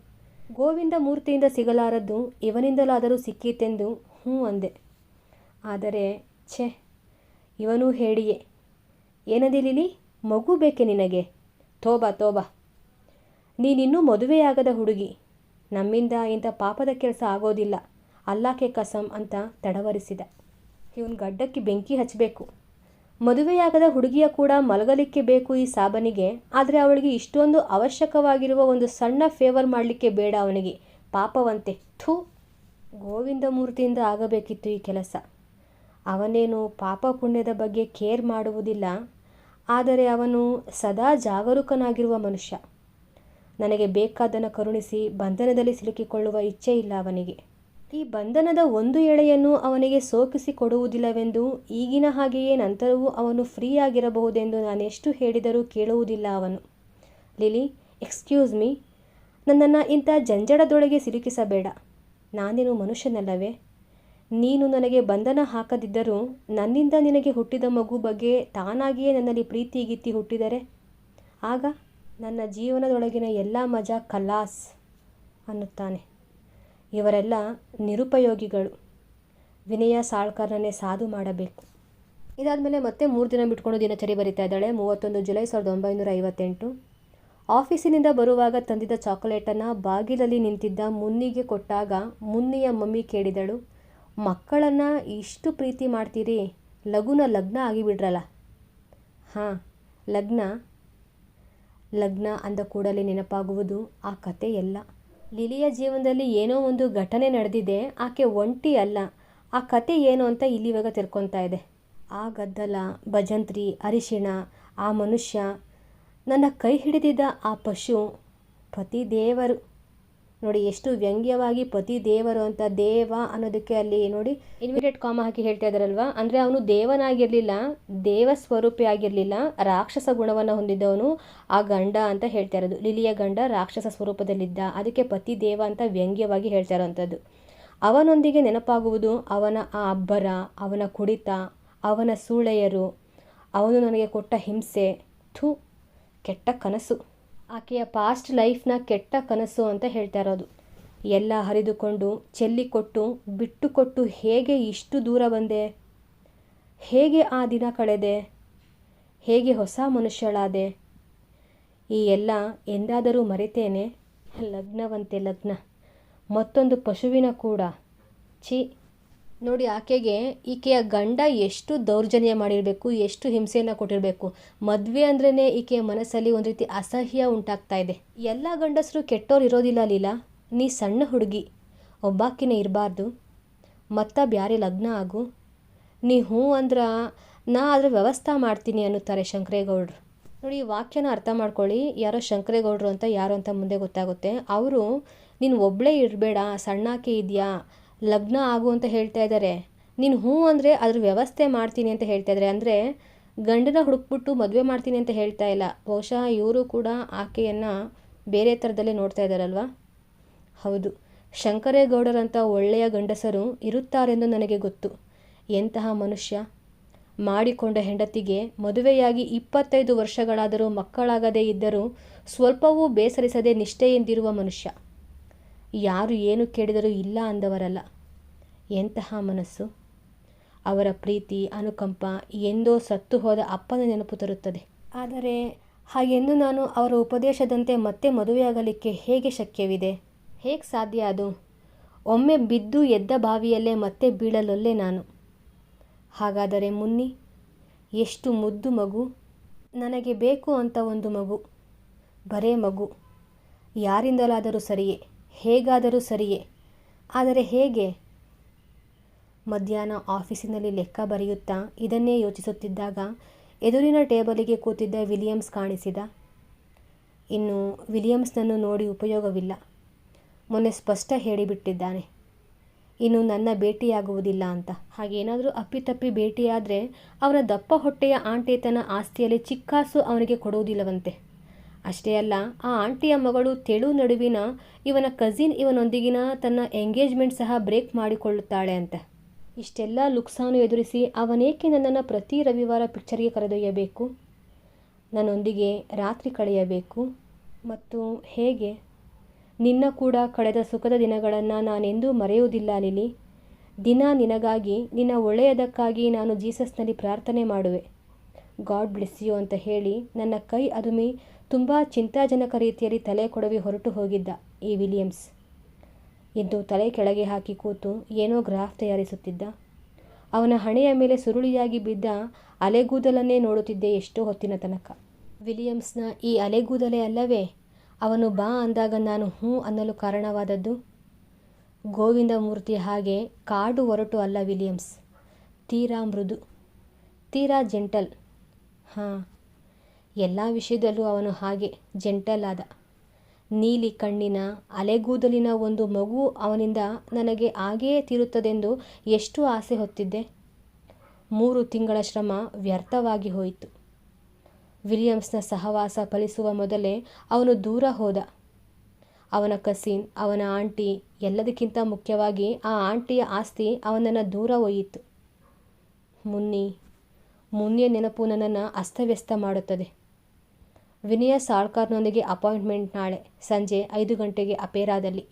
ಗೋವಿಂದಮೂರ್ತಿಯಿಂದ ಸಿಗಲಾರದ್ದು ಇವನಿಂದಲಾದರೂ ಸಿಕ್ಕೀತೆಂದು ಅಂದೆ. ಆದರೆ ಛೇ, ಇವನೂ ಹೇಳಿಯೇ. ಏನದಿ ಲಿಲಿ, ಮಗು ಬೇಕೆ ನಿನಗೆ? ತೋಬಾ, ನೀನಿನ್ನೂ ಮದುವೆಯಾಗದ ಹುಡುಗಿ. ನಮ್ಮಿಂದ ಇಂಥ ಪಾಪದ ಕೆಲಸ ಆಗೋದಿಲ್ಲ, ಅಲ್ಲಾಕೆ ಕಸಂ ಅಂತ ತಡವರಿಸಿದ. ಇವನ್ ಗಡ್ಡಕ್ಕೆ ಬೆಂಕಿ ಹಚ್ಚಬೇಕು. ಮದುವೆಯಾಗದ ಹುಡುಗಿಯ ಕೂಡ ಮಲಗಲಿಕ್ಕೆ ಬೇಕು ಈ ಸಾಬನಿಗೆ. ಆದರೆ ಅವಳಿಗೆ ಇಷ್ಟೊಂದು ಅವಶ್ಯಕವಾಗಿರುವ ಒಂದು ಸಣ್ಣ ಫೇವರ್ ಮಾಡಲಿಕ್ಕೆ ಬೇಡ ಅವನಿಗೆ. ಪಾಪವಂತೆ. ಥೂ, ಗೋವಿಂದಮೂರ್ತಿಯಿಂದ ಆಗಬೇಕಿತ್ತು ಈ ಕೆಲಸ. ಅವನೇನು ಪಾಪ ಪುಣ್ಯದ ಬಗ್ಗೆ ಕೇರ್ ಮಾಡುವುದಿಲ್ಲ. ಆದರೆ ಅವನು ಸದಾ ಜಾಗರೂಕನಾಗಿರುವ ಮನುಷ್ಯ. ನನಗೆ ಬೇಕಾದ್ದನ್ನು ಕರುಣಿಸಿ ಬಂಧನದಲ್ಲಿ ಸಿಲುಕಿಕೊಳ್ಳುವ ಇಚ್ಛೆ ಇಲ್ಲ ಅವನಿಗೆ. ಈ ಬಂಧನದ ಒಂದು ಎಳೆಯನ್ನು ಅವನಿಗೆ ಸೋಕಿಸಿ ಕೊಡುವುದಿಲ್ಲವೆಂದು, ಈಗಿನ ಹಾಗೆಯೇ ನಂತರವೂ ಅವನು ಫ್ರೀ ಆಗಿರಬಹುದೆಂದು ನಾನೆಷ್ಟು ಹೇಳಿದರೂ ಕೇಳುವುದಿಲ್ಲ ಅವನು. ಲಿಲಿ, ಎಕ್ಸ್ಕ್ಯೂಸ್ ಮೀ, ನನ್ನನ್ನು ಇಂಥ ಜಂಜಡದೊಳಗೆ ಸಿಲುಕಿಸಬೇಡ. ನಾನೇನು ಮನುಷ್ಯನಲ್ಲವೇ? ನೀನು ನನಗೆ ಬಂಧನ ಹಾಕದಿದ್ದರೂ ನನ್ನಿಂದ ನಿನಗೆ ಹುಟ್ಟಿದ ಮಗು ಬಗ್ಗೆ ತಾನಾಗಿಯೇ ನನ್ನಲ್ಲಿ ಪ್ರೀತಿ ಗೀತಿ ಹುಟ್ಟಿದರೆ ಆಗ ನನ್ನ ಜೀವನದೊಳಗಿನ ಎಲ್ಲ ಮಜಾ ಖಲಾಸ್ ಅನ್ನುತ್ತಾನೆ. ಇವರೆಲ್ಲ ನಿರುಪಯೋಗಿಗಳು. ವಿನಯ ಸಾಳ್ಕರ್ನೇ ಸಾಧು ಮಾಡಬೇಕು. ಇದಾದಮೇಲೆ ಮತ್ತೆ 3 ದಿನ ಬಿಟ್ಕೊಂಡು ದಿನಚರಿ ಬರಿತಾ ಇದ್ದಾಳೆ. 31 ಜುಲೈ 1958. ಆಫೀಸಿನಿಂದ ಬರುವಾಗ ತಂದಿದ್ದ ಚಾಕೊಲೇಟನ್ನು ಬಾಗಿಲಲ್ಲಿ ನಿಂತಿದ್ದ ಮುನ್ನಿಗೆ ಕೊಟ್ಟಾಗ ಮುನ್ನಿಯ ಮಮ್ಮಿ ಕೇಳಿದಳು, ಮಕ್ಕಳನ್ನು ಇಷ್ಟು ಪ್ರೀತಿ ಮಾಡ್ತೀರಿ, ಲಗ್ನ ಆಗಿಬಿಡ್ರಲ್ಲ. ಹಾಂ, ಲಗ್ನ ಅಂದ ಕೂಡಲೇ ನೆನಪಾಗುವುದು ಆ ಕತೆ ಎಲ್ಲ. ಲಿಲಿಯ ಜೀವನದಲ್ಲಿ ಏನೋ ಒಂದು ಘಟನೆ ನಡೆದಿದೆ. ಆಕೆ ಒಂಟಿ ಅಲ್ಲ. ಆ ಕತೆ ಏನು ಅಂತ ಇಲ್ಲಿವಾಗ ತಿಳ್ಕೊತಾ ಇದೆ. ಆ ಗದ್ದಲ, ಭಜಂತ್ರಿ, ಅರಿಶಿಣ, ಆ ಮನುಷ್ಯ, ನನ್ನ ಕೈ ಹಿಡಿದಿದ್ದ ಆ ಪಶು, ಪತಿ ದೇವರು. ನೋಡಿ ಎಷ್ಟು ವ್ಯಂಗ್ಯವಾಗಿ ಪತಿ ದೇವರು ಅಂತ, ದೇವ ಅನ್ನೋದಕ್ಕೆ ಅಲ್ಲಿ ನೋಡಿ ಇನ್ವಿಟೆಡ್ ಕಾಮ ಹಾಕಿ ಹೇಳ್ತಾ ಇದ್ದಾರಲ್ವ. ಅಂದರೆ ಅವನು ದೇವನಾಗಿರಲಿಲ್ಲ, ದೇವ ಸ್ವರೂಪಿ ಆಗಿರಲಿಲ್ಲ, ರಾಕ್ಷಸ ಗುಣವನ್ನು ಹೊಂದಿದ್ದವನು ಆ ಗಂಡ ಅಂತ ಹೇಳ್ತಾ ಇರೋದು. ಲಿಲಿಯ ಗಂಡ ರಾಕ್ಷಸ ಸ್ವರೂಪದಲ್ಲಿದ್ದ, ಅದಕ್ಕೆ ಪತಿ ದೇವ ಅಂತ ವ್ಯಂಗ್ಯವಾಗಿ ಹೇಳ್ತಾ ಇರೋವಂಥದ್ದು. ಅವನೊಂದಿಗೆ ನೆನಪಾಗುವುದು ಅವನ ಆ ಅಬ್ಬರ, ಅವನ ಕುಡಿತ, ಅವನ ಸೂಳೆಯರು, ಅವನು ನನಗೆ ಕೊಟ್ಟ ಹಿಂಸೆ. ಥೂ, ಕೆಟ್ಟ ಕನಸು. ಆಕೆಯ ಪಾಸ್ಟ್ ಲೈಫ್ನ ಕೆಟ್ಟ ಕನಸು ಅಂತ ಹೇಳ್ತಾ ಇರೋದು. ಎಲ್ಲ ಹರಿದುಕೊಂಡು ಚೆಲ್ಲಿಕೊಟ್ಟು ಬಿಟ್ಟುಕೊಟ್ಟು ಹೇಗೆ ಇಷ್ಟು ದೂರ ಬಂದೆ? ಹೇಗೆ ಆ ದಿನ ಕಳೆದೆ? ಹೇಗೆ ಹೊಸ ಮನುಷ್ಯಳಾದೆ? ಈ ಎಲ್ಲ ಎಂದಾದರೂ ಮರೆತೇನೆ? ಲಗ್ನವಂತೆ ಲಗ್ನ, ಮತ್ತೊಂದು ಪಶುವಿನ ಕೂಡ. ಛೀ! ನೋಡಿ, ಈಕೆಯ ಗಂಡ ಎಷ್ಟು ದೌರ್ಜನ್ಯ ಮಾಡಿರಬೇಕು, ಎಷ್ಟು ಹಿಂಸೆಯನ್ನು ಕೊಟ್ಟಿರಬೇಕು. ಮದುವೆ ಅಂದ್ರೇ ಈಕೆಯ ಮನಸ್ಸಲ್ಲಿ ಒಂದು ರೀತಿ ಅಸಹ್ಯ ಉಂಟಾಗ್ತಾ ಇದೆ. ಎಲ್ಲ ಗಂಡಸರು ಕೆಟ್ಟೋರು ಇರೋದಿಲ್ಲ ಲೀಲಾ. ನೀ ಸಣ್ಣ ಹುಡುಗಿ, ಒಬ್ಬಾಕಿನೇ ಇರಬಾರ್ದು. ಮತ್ತ ಬ್ಯಾರೆ ಲಗ್ನ ಆಗು. ನೀ ಹ್ಞೂ ಅಂದ್ರ ನಾ ಅದ್ರ ವ್ಯವಸ್ಥೆ ಮಾಡ್ತೀನಿ ಅನ್ನುತ್ತಾರೆ ಶಂಕರೇಗೌಡರು. ನೋಡಿ, ಈ ವಾಕ್ಯನ ಅರ್ಥ ಮಾಡ್ಕೊಳ್ಳಿ. ಯಾರೋ ಶಂಕರೇಗೌಡರು ಅಂತ ಯಾರು ಅಂತ ಮುಂದೆ ಗೊತ್ತಾಗುತ್ತೆ. ಅವರು ನೀನು ಒಬ್ಬಳೇ ಇರಬೇಡ, ಸಣ್ಣಾಕೆ ಇದೆಯಾ, ಲಗ್ನ ಆಗು ಅಂತ ಹೇಳ್ತಾ ಇದ್ದಾರೆ. ನೀನು ಹ್ಞೂ ಅಂದರೆ ಅದ್ರ ವ್ಯವಸ್ಥೆ ಮಾಡ್ತೀನಿ ಅಂತ ಹೇಳ್ತಾ ಇದ್ದಾರೆ. ಅಂದರೆ ಗಂಡನ ಹುಡುಕ್ಬಿಟ್ಟು ಮದುವೆ ಮಾಡ್ತೀನಿ ಅಂತ ಹೇಳ್ತಾ ಇಲ್ಲ. ಬಹುಶಃ ಇವರು ಕೂಡ ಆಕೆಯನ್ನು ಬೇರೆ ಥರದಲ್ಲೇ ನೋಡ್ತಾ ಇದ್ದಾರಲ್ವ. ಹೌದು, ಶಂಕರೇಗೌಡರಂಥ ಒಳ್ಳೆಯ ಗಂಡಸರು ಇರುತ್ತಾರೆಂದು ನನಗೆ ಗೊತ್ತು. ಎಂತಹ ಮನುಷ್ಯ! ಮಾಡಿಕೊಂಡ ಹೆಂಡತಿಗೆ ಮದುವೆಯಾಗಿ 25 ವರ್ಷಗಳಾದರೂ ಮಕ್ಕಳಾಗದೇ ಇದ್ದರೂ ಸ್ವಲ್ಪವೂ ಬೇಸರಿಸದೆ ನಿಷ್ಠೆಯಿಂದಿರುವ ಮನುಷ್ಯ. ಯಾರು ಏನು ಕೇಳಿದರೂ ಇಲ್ಲ ಅಂದವರಲ್ಲ. ಎಂತಹ ಮನಸ್ಸು! ಅವರ ಪ್ರೀತಿ, ಅನುಕಂಪ ಎಂದೋ ಸತ್ತು ಹೋದ ಅಪ್ಪನ ನೆನಪು ತರುತ್ತದೆ. ಆದರೆ ಹಾಗೆಂದು ನಾನು ಅವರ ಉಪದೇಶದಂತೆ ಮತ್ತೆ ಮದುವೆಯಾಗಲಿಕ್ಕೆ ಹೇಗೆ ಶಕ್ಯವಿದೆ? ಹೇಗೆ ಸಾಧ್ಯ ಅದು? ಒಮ್ಮೆ ಬಿದ್ದು ಎದ್ದ ಬಾವಿಯಲ್ಲೇ ಮತ್ತೆ ಬೀಳಲೊಲ್ಲೆ ನಾನು. ಹಾಗಾದರೆ ಮುನ್ನಿ ಎಷ್ಟು ಮುದ್ದು ಮಗು! ನನಗೆ ಬೇಕು ಅಂತ ಒಂದು ಮಗು, ಬರೇ ಮಗು. ಯಾರಿಂದಲಾದರೂ ಸರಿಯೇ, ಹೇಗಾದರೂ ಸರಿಯೇ, ಆದರೆ ಹೇಗೆ? ಮಧ್ಯಾಹ್ನ ಆಫೀಸಿನಲ್ಲಿ ಲೆಕ್ಕ ಬರೆಯುತ್ತಾ ಇದನ್ನೇ ಯೋಚಿಸುತ್ತಿದ್ದಾಗ ಎದುರಿನ ಟೇಬಲಿಗೆ ಕೂತಿದ್ದ ವಿಲಿಯಮ್ಸ್ ಕಾಣಿಸಿದ. ಇನ್ನು ವಿಲಿಯಮ್ಸ್ನನ್ನು ನೋಡಿ ಉಪಯೋಗವಿಲ್ಲ. ಮೊನ್ನೆ ಸ್ಪಷ್ಟ ಹೇಳಿಬಿಟ್ಟಿದ್ದಾನೆ, ಇನ್ನು ನನ್ನ ಭೇಟಿಯಾಗುವುದಿಲ್ಲ ಅಂತ. ಹಾಗೇನಾದರೂ ಅಪ್ಪಿತಪ್ಪಿ ಭೇಟಿಯಾದರೆ ಅವನ ದಪ್ಪ ಹೊಟ್ಟೆಯ ಆಂಟಿ ತನ್ನ ಆಸ್ತಿಯಲ್ಲಿ ಚಿಕ್ಕಾಸು ಅವನಿಗೆ ಕೊಡುವುದಿಲ್ಲವಂತೆ. ಅಷ್ಟೇ ಅಲ್ಲ, ಆ ಆಂಟಿಯ ಮಗಳು ತೆಳು ನಡುವಿನ ಇವನ ಕಸಿನ್ ಇವನೊಂದಿಗಿನ ತನ್ನ ಎಂಗೇಜ್ಮೆಂಟ್ ಸಹ ಬ್ರೇಕ್ ಮಾಡಿಕೊಳ್ಳುತ್ತಾಳೆ ಅಂತ. ಇಷ್ಟೆಲ್ಲ ಲುಕ್ಸಾನು ಎದುರಿಸಿ ಅವನೇಕೆ ನನ್ನನ್ನು ಪ್ರತಿ ರವಿವಾರ ಪಿಕ್ಚರ್ಗೆ ಕರೆದೊಯ್ಯಬೇಕು, ನನ್ನೊಂದಿಗೆ ರಾತ್ರಿ ಕಳೆಯಬೇಕು? ಮತ್ತು ಹೇಗೆ? ನಿನ್ನ ಕೂಡ ಕಳೆದ ಸುಖದ ದಿನಗಳನ್ನು ನಾನೆಂದೂ ಮರೆಯುವುದಿಲ್ಲ ಲಿಲಿ. ದಿನ ನಿನಗಾಗಿ, ನಿನ್ನ ಒಳ್ಳೆಯದಕ್ಕಾಗಿ ನಾನು ಜೀಸಸ್ನಲ್ಲಿ ಪ್ರಾರ್ಥನೆ ಮಾಡುವೆ. ಗಾಡ್ ಬ್ಲೆಸ್ ಯು ಅಂತ ಹೇಳಿ ನನ್ನ ಕೈ ಅದುಮಿ ತುಂಬ ಚಿಂತಾಜನಕ ರೀತಿಯಲ್ಲಿ ತಲೆ ಕೊಡವಿ ಹೊರಟು ಹೋಗಿದ್ದ ಈ ವಿಲಿಯಮ್ಸ್. ಇಂದು ತಲೆ ಕೆಳಗೆ ಹಾಕಿ ಕೂತು ಏನೋ ಗ್ರಾಫ್ ತಯಾರಿಸುತ್ತಿದ್ದ. ಅವನ ಹಣೆಯ ಮೇಲೆ ಸುರುಳಿಯಾಗಿ ಬಿದ್ದ ಅಲೆಗೂದಲನ್ನೇ ನೋಡುತ್ತಿದ್ದೆ ಎಷ್ಟೋ ಹೊತ್ತಿನ ತನಕ. ವಿಲಿಯಮ್ಸ್ನ ಈ ಅಲೆಗೂದಲೇ ಅಲ್ಲವೇ ಅವನು ಬಾ ಅಂದಾಗ ನಾನು ಹ್ಞೂ ಅನ್ನಲು ಕಾರಣವಾದದ್ದು? ಗೋವಿಂದ ಮೂರ್ತಿ ಹಾಗೆ ಕಾಡು ಒರಟು ಅಲ್ಲ ವಿಲಿಯಮ್ಸ್. ತೀರಾ ಮೃದು, ತೀರಾ ಜೆಂಟಲ್. ಹಾಂ, ಎಲ್ಲ ವಿಷಯದಲ್ಲೂ ಅವನು ಹಾಗೆ ಜೆಂಟಲ್ ಆದ. ನೀಲಿ ಕಣ್ಣಿನ, ಅಲೆಗೂದಲಿನ ಒಂದು ಮಗು ಅವನಿಂದ ನನಗೆ ಹಾಗೆಯೇ ತೀರುತ್ತದೆಂದು ಎಷ್ಟು ಆಸೆ ಹೊತ್ತಿದ್ದೆ. 3 ತಿಂಗಳ ಶ್ರಮ ವ್ಯರ್ಥವಾಗಿ ಹೋಯಿತು. ವಿಲಿಯಮ್ಸ್ನ ಸಹವಾಸ ಫಲಿಸುವ ಮೊದಲೇ ಅವನು ದೂರ ಹೋದ. ಅವನ ಕಸಿನ್, ಅವನ ಆಂಟಿ, ಎಲ್ಲದಕ್ಕಿಂತ ಮುಖ್ಯವಾಗಿ ಆ ಆಂಟಿಯ ಆಸ್ತಿ ಅವನನ್ನು ದೂರ ಒಯ್ಯಿತು. ಮುನ್ನಿಯ ನೆನಪು ನನ್ನನ್ನು ಅಸ್ತವ್ಯಸ್ತ ಮಾಡುತ್ತದೆ. ವಿನಯ ಸಾಳ್ಕರ್ನೊಂದಿಗೆ ಅಪಾಯಿಂಟ್ಮೆಂಟ್ ನಾಳೆ ಸಂಜೆ 5 ಗಂಟೆಗೆ ಅಪೇರಾದಲ್ಲಿ.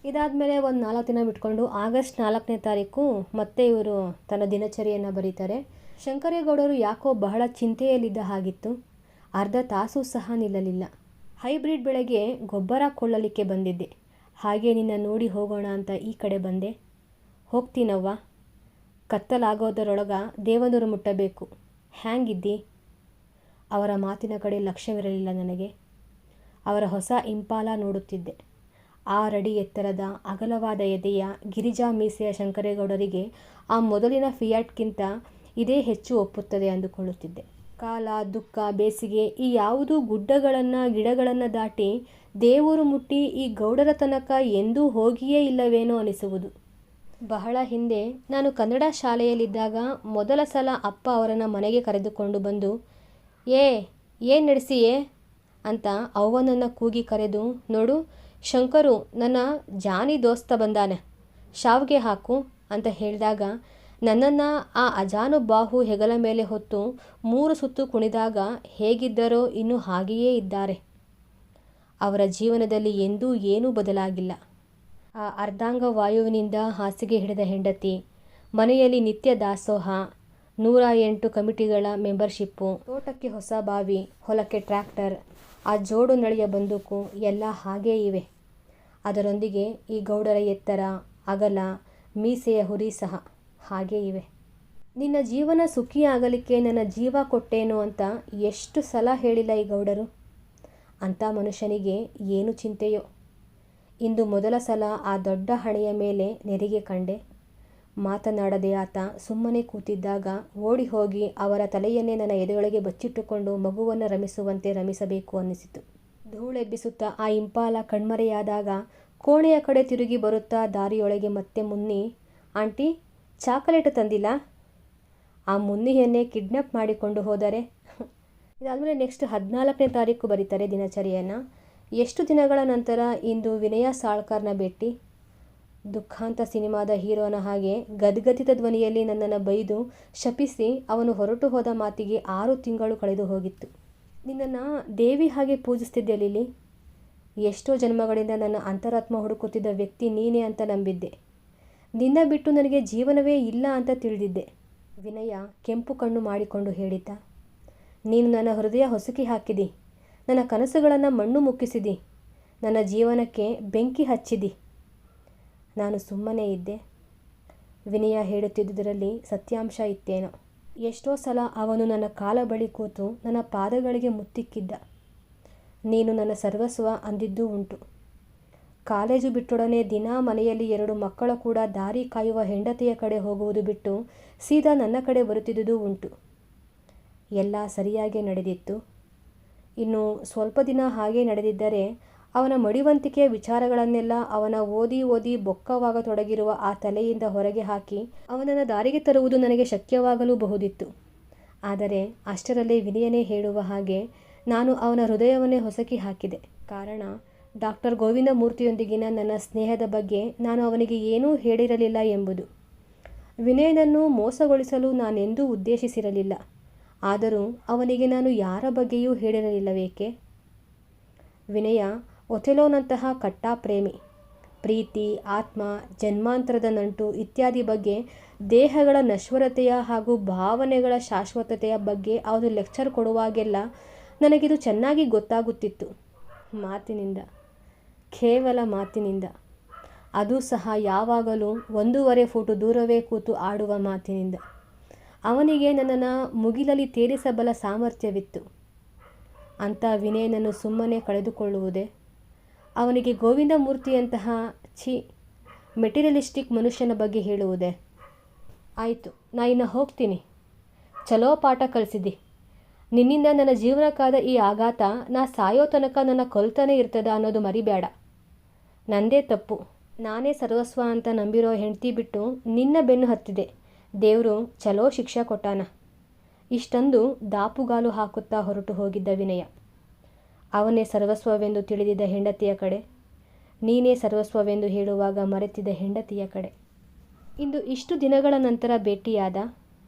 ಇದಾದಮೇಲೆ ಒಂದು 4 ದಿನ ಬಿಟ್ಕೊಂಡು ಆಗಸ್ಟ್ 4ನೇ ತಾರೀಕು ಮತ್ತೆ ಇವರು ತನ್ನ ದಿನಚರಿಯನ್ನು ಬರೀತಾರೆ. ಶಂಕರೇಗೌಡರು ಯಾಕೋ ಬಹಳ ಚಿಂತೆಯಲ್ಲಿದ್ದ ಹಾಗಿತ್ತು. ಅರ್ಧ ತಾಸು ಸಹ ನಿಲ್ಲಲಿಲ್ಲ. ಹೈಬ್ರಿಡ್ ಬೆಳೆಗೆ ಗೊಬ್ಬರ ಕೊಳ್ಳಲಿಕ್ಕೆ ಬಂದಿದ್ದೆ. ಹಾಗೆ ನಿನ್ನ ನೋಡಿ ಹೋಗೋಣ ಅಂತ ಈ ಕಡೆ ಬಂದೆ. ಹೋಗ್ತೀನವ್ವ, ಕತ್ತಲಾಗೋದರೊಳಗ ದೇವನೂರು ಮುಟ್ಟಬೇಕು. ಹ್ಯಾಂಗಿದ್ದಿ? ಅವರ ಮಾತಿನ ಕಡೆ ಲಕ್ಷ್ಯವಿರಲಿಲ್ಲ ನನಗೆ. ಅವರ ಹೊಸ ಇಂಪಾಲ ನೋಡುತ್ತಿದ್ದೆ. 6 ಅಡಿ ಎತ್ತರದ ಅಗಲವಾದ ಎದೆಯ ಗಿರಿಜಾ ಮೀಸೆಯ ಶಂಕರೇಗೌಡರಿಗೆ ಆ ಮೊದಲಿನ ಫಿಯಾಟ್ಗಿಂತ ಇದೇ ಹೆಚ್ಚು ಒಪ್ಪುತ್ತದೆ ಅಂದುಕೊಳ್ಳುತ್ತಿದ್ದೆ. ಕಾಲ, ದುಃಖ, ಬೇಸಿಗೆ ಈ ಯಾವುದೂ ಗುಡ್ಡಗಳನ್ನು ಗಿಡಗಳನ್ನು ದಾಟಿ ದೇವರು ಮುಟ್ಟಿ ಈ ಗೌಡರ ತನಕ ಎಂದೂ ಹೋಗಿಯೇ ಇಲ್ಲವೇನೋ ಅನಿಸುವುದು. ಬಹಳ ಹಿಂದೆ ನಾನು ಕನ್ನಡ ಶಾಲೆಯಲ್ಲಿದ್ದಾಗ ಮೊದಲ ಸಲ ಅಪ್ಪ ಅವರನ್ನು ಮನೆಗೆ ಕರೆದುಕೊಂಡು ಬಂದು, ಏನು ನಡೆಸಿಯೇ ಅಂತ ಅವ್ವನನ್ನು ಕೂಗಿ ಕರೆದು, ನೋಡು ಶಂಕರು ನನ್ನ ಜಾನಿ ದೋಸ್ತ ಬಂದಾನೆ, ಶಾವ್ಗೆ ಹಾಕು ಅಂತ ಹೇಳಿದಾಗ ನನ್ನನ್ನು ಆ ಅಜಾನುಬಾಹು ಹೆಗಲ ಮೇಲೆ ಹೊತ್ತು 3 ಸುತ್ತು ಕುಣಿದಾಗ ಹೇಗಿದ್ದರೋ ಇನ್ನೂ ಹಾಗೆಯೇ ಇದ್ದಾರೆ. ಅವರ ಜೀವನದಲ್ಲಿ ಎಂದೂ ಏನೂ ಬದಲಾಗಿಲ್ಲ. ಆ ಅರ್ಧಾಂಗ ವಾಯುವಿನಿಂದ ಹಾಸಿಗೆ ಹಿಡಿದ ಹೆಂಡತಿ, ಮನೆಯಲ್ಲಿ ನಿತ್ಯ ದಾಸೋಹ, 108 ಕಮಿಟಿಗಳ ಮೆಂಬರ್ಶಿಪ್ಪು, ತೋಟಕ್ಕೆ ಹೊಸ ಬಾವಿ, ಹೊಲಕ್ಕೆ ಟ್ರ್ಯಾಕ್ಟರ್, ಆ ಜೋಡು ನಳಿಯ ಬಂದೂಕು ಎಲ್ಲ ಹಾಗೇ ಇವೆ. ಅದರೊಂದಿಗೆ ಈ ಗೌಡರ ಎತ್ತರ, ಅಗಲ, ಮೀಸೆಯ ಹುರಿ ಸಹ ಹಾಗೇ ಇವೆ. ನಿನ್ನ ಜೀವನ ಸುಖಿಯಾಗಲಿಕ್ಕೆ ನನ್ನ ಜೀವ ಕೊಟ್ಟೇನು ಅಂತ ಎಷ್ಟು ಸಲ ಹೇಳಿಲ್ಲ ಈ ಗೌಡರು. ಅಂಥ ಮನುಷ್ಯನಿಗೆ ಏನು ಚಿಂತೆಯೋ. ಇಂದು ಮೊದಲ ಸಲ ಆ ದೊಡ್ಡ ಹಣೆಯ ಮೇಲೆ ನೆರಿಗೆ ಕಂಡೆ. ಮಾತನಾಡದೆ ಆತ ಸುಮ್ಮನೆ ಕೂತಿದ್ದಾಗ ಓಡಿ ಹೋಗಿ ಅವರ ತಲೆಯನ್ನೇ ನನ್ನ ಎದೆಯೊಳಗೆ ಬಚ್ಚಿಟ್ಟುಕೊಂಡು ಮಗುವನ್ನು ರಮಿಸುವಂತೆ ರಮಿಸಬೇಕು ಅನ್ನಿಸಿತು. ಧೂಳೆಬ್ಬಿಸುತ್ತಾ ಆ ಇಂಪಾಲ ಕಣ್ಮರೆಯಾದಾಗ ಕೋಣೆಯ ಕಡೆ ತಿರುಗಿ ಬರುತ್ತಾ ದಾರಿಯೊಳಗೆ ಮತ್ತೆ ಮುನ್ನಿ, ಆಂಟಿ ಚಾಕಲೇಟ್ ತಂದಿಲ್ಲ? ಆ ಮುನ್ನಿಯನ್ನೇ ಕಿಡ್ನಾಪ್ ಮಾಡಿಕೊಂಡು ಹೋದರೆ. ಇದಾದಮೇಲೆ ನೆಕ್ಸ್ಟ್ 14ನೇ ತಾರೀಕು ಬರೀತಾರೆ ದಿನಚರಿಯನ್ನು. ಎಷ್ಟು ದಿನಗಳ ನಂತರ ಇಂದು ವಿನಯ ಸಾಳ್ಕರ್ನ ಭೇಟಿ. ದುಃಖಾಂತ ಸಿನಿಮಾದ ಹೀರೋನ ಹಾಗೆ ಗದ್ಗದಿತ ಧ್ವನಿಯಲ್ಲಿ ನನ್ನನ್ನು ಬೈದು ಶಪಿಸಿ ಅವನು ಹೊರಟು ಹೋದ ಮಾತಿಗೆ 6 ತಿಂಗಳು ಕಳೆದು ಹೋಗಿತ್ತು. ನಿನ್ನನ್ನು ದೇವಿ ಹಾಗೆ ಪೂಜಿಸ್ತಿದ್ದೆ ಲಿಲಿ. ಎಷ್ಟೋ ಜನ್ಮಗಳಿಂದ ನನ್ನ ಅಂತರಾತ್ಮ ಹುಡುಕುತ್ತಿದ್ದ ವ್ಯಕ್ತಿ ನೀನೇ ಅಂತ ನಂಬಿದ್ದೆ. ನಿನ್ನ ಬಿಟ್ಟು ನನಗೆ ಜೀವನವೇ ಇಲ್ಲ ಅಂತ ತಿಳಿದಿದ್ದೆ. ವಿನಯ ಕೆಂಪು ಕಣ್ಣು ಮಾಡಿಕೊಂಡು ಹೇಳಿದ್ದ. ನೀನು ನನ್ನ ಹೃದಯ ಹೊಸಕಿ ಹಾಕಿದಿ, ನನ್ನ ಕನಸುಗಳನ್ನು ಮಣ್ಣು ಮುಕ್ಕಿಸಿದಿ, ನನ್ನ ಜೀವನಕ್ಕೆ ಬೆಂಕಿ ಹಚ್ಚಿದಿ. ನಾನು ಸುಮ್ಮನೆ ಇದ್ದೆ. ವಿನಯ ಹೇಳುತ್ತಿದ್ದುದರಲ್ಲಿ ಸತ್ಯಾಂಶ ಇತ್ತೇನೋ. ಎಷ್ಟೋ ಸಲ ಅವನು ನನ್ನ ಕಾಲ ಬಳಿ ಕೂತು ನನ್ನ ಪಾದಗಳಿಗೆ ಮುತ್ತಿಕ್ಕಿದ್ದ. ನೀನು ನನ್ನ ಸರ್ವಸ್ವ ಅಂದಿದ್ದೂ ಉಂಟು. ಕಾಲೇಜು ಬಿಟ್ಟೊಡನೆ ದಿನಾ ಮನೆಯಲ್ಲಿ 2 ಮಕ್ಕಳ ಕೂಡ ದಾರಿ ಕಾಯುವ ಹೆಂಡತಿಯ ಕಡೆ ಹೋಗುವುದು ಬಿಟ್ಟು ಸೀದಾ ನನ್ನ ಕಡೆ ಬರುತ್ತಿದ್ದುದೂ ಉಂಟು. ಎಲ್ಲ ಸರಿಯಾಗೇ ನಡೆದಿತ್ತು. ಇನ್ನು ಸ್ವಲ್ಪ ದಿನ ಹಾಗೆ ನಡೆದಿದ್ದರೆ ಅವನ ಮಡಿವಂತಿಕೆಯ ವಿಚಾರಗಳನ್ನೆಲ್ಲ ಅವನ ಓದಿ ಬೊಕ್ಕವಾಗತೊಡಗಿರುವ ಆ ತಲೆಯಿಂದ ಹೊರಗೆ ಹಾಕಿ ಅವನನ್ನು ದಾರಿಗೆ ತರುವುದು ನನಗೆ ಶಕ್ಯವಾಗಲೂ ಬಹುದಿತ್ತು. ಆದರೆ ಅಷ್ಟರಲ್ಲೇ ವಿನಯನೇ ಹೇಳುವ ಹಾಗೆ ನಾನು ಅವನ ಹೃದಯವನ್ನೇ ಹೊಸಕಿ ಹಾಕಿದೆ. ಕಾರಣ, ಡಾಕ್ಟರ್ ಗೋವಿಂದಮೂರ್ತಿಯೊಂದಿಗಿನ ನನ್ನ ಸ್ನೇಹದ ಬಗ್ಗೆ ನಾನು ಅವನಿಗೆ ಏನೂ ಹೇಳಿರಲಿಲ್ಲ ಎಂಬುದು. ವಿನಯನನ್ನು ಮೋಸಗೊಳಿಸಲು ನಾನೆಂದೂ ಉದ್ದೇಶಿಸಿರಲಿಲ್ಲ. ಆದರೂ ಅವನಿಗೆ ನಾನು ಯಾರ ಬಗ್ಗೆಯೂ ಹೇಳಿರಲಿಲ್ಲವೇಕೆ? ವಿನಯ ಒಥೆಲೋನಂತಹ ಕಟ್ಟಾ ಪ್ರೇಮಿ. ಪ್ರೀತಿ, ಆತ್ಮ, ಜನ್ಮಾಂತರದ ನಂಟು ಇತ್ಯಾದಿ ಬಗ್ಗೆ, ದೇಹಗಳ ನಶ್ವರತೆಯ ಹಾಗೂ ಭಾವನೆಗಳ ಶಾಶ್ವತತೆಯ ಬಗ್ಗೆ ಅವನು ಲೆಕ್ಚರ್ ಕೊಡುವಾಗೆಲ್ಲ ನನಗಿದು ಚೆನ್ನಾಗಿ ಗೊತ್ತಾಗುತ್ತಿತ್ತು. ಮಾತಿನಿಂದ, ಕೇವಲ ಮಾತಿನಿಂದ. ಅದೂ ಸಹ ಯಾವಾಗಲೂ 1.5 ಫೂಟು ದೂರವೇ ಕೂತು ಆಡುವ ಮಾತಿನಿಂದ. ಅವನಿಗೆ ನನ್ನನ್ನು ಮುಗಿಲಲ್ಲಿ ತೇಲಿಸಬಲ ಸಾಮರ್ಥ್ಯವಿತ್ತು. ಅಂಥ ವಿನಯನನ್ನು ಸುಮ್ಮನೆ ಕಳೆದುಕೊಳ್ಳುವುದೇ? ಅವನಿಗೆ ಗೋವಿಂದಮೂರ್ತಿಯಂತಹ ಮೆಟೀರಿಯಲಿಸ್ಟಿಕ್ ಮನುಷ್ಯನ ಬಗ್ಗೆ ಹೇಳುವುದೇ? ಆಯಿತು, ನಾ ಇನ್ನು ಹೋಗ್ತೀನಿ. ಚಲೋ ಪಾಠ ಕಲಿಸಿದ್ದಿ. ನಿನ್ನಿಂದ ನನ್ನ ಜೀವನಕ್ಕಾದ ಈ ಆಘಾತ ನಾ ಸಾಯೋ ತನಕ ನನ್ನ ಕೊಲ್ತಾನೆ ಇರ್ತದ ಅನ್ನೋದು ಮರಿಬೇಡ. ನಂದೇ ತಪ್ಪು. ನಾನೇ ಸರ್ವಸ್ವ ಅಂತ ನಂಬಿರೋ ಹೆಂಡತಿ ಬಿಟ್ಟು ನಿನ್ನ ಬೆನ್ನು ಹತ್ತಿದೆ. ದೇವರು ಚಲೋ ಶಿಕ್ಷೆ ಕೊಟ್ಟಾನ. ಇಷ್ಟೊಂದು ದಾಪುಗಾಲು ಹಾಕುತ್ತಾ ಹೊರಟು ಹೋಗಿದ್ದ ವಿನಯ. ಅವನೇ ಸರ್ವಸ್ವವೆಂದು ತಿಳಿದಿದ್ದ ಹೆಂಡತಿಯ ಕಡೆ, ನೀನೇ ಸರ್ವಸ್ವವೆಂದು ಹೇಳುವಾಗ ಮರೆತಿದ್ದ ಹೆಂಡತಿಯ ಕಡೆ. ಇಂದು ಇಷ್ಟು ದಿನಗಳ ನಂತರ ಭೇಟಿಯಾದ.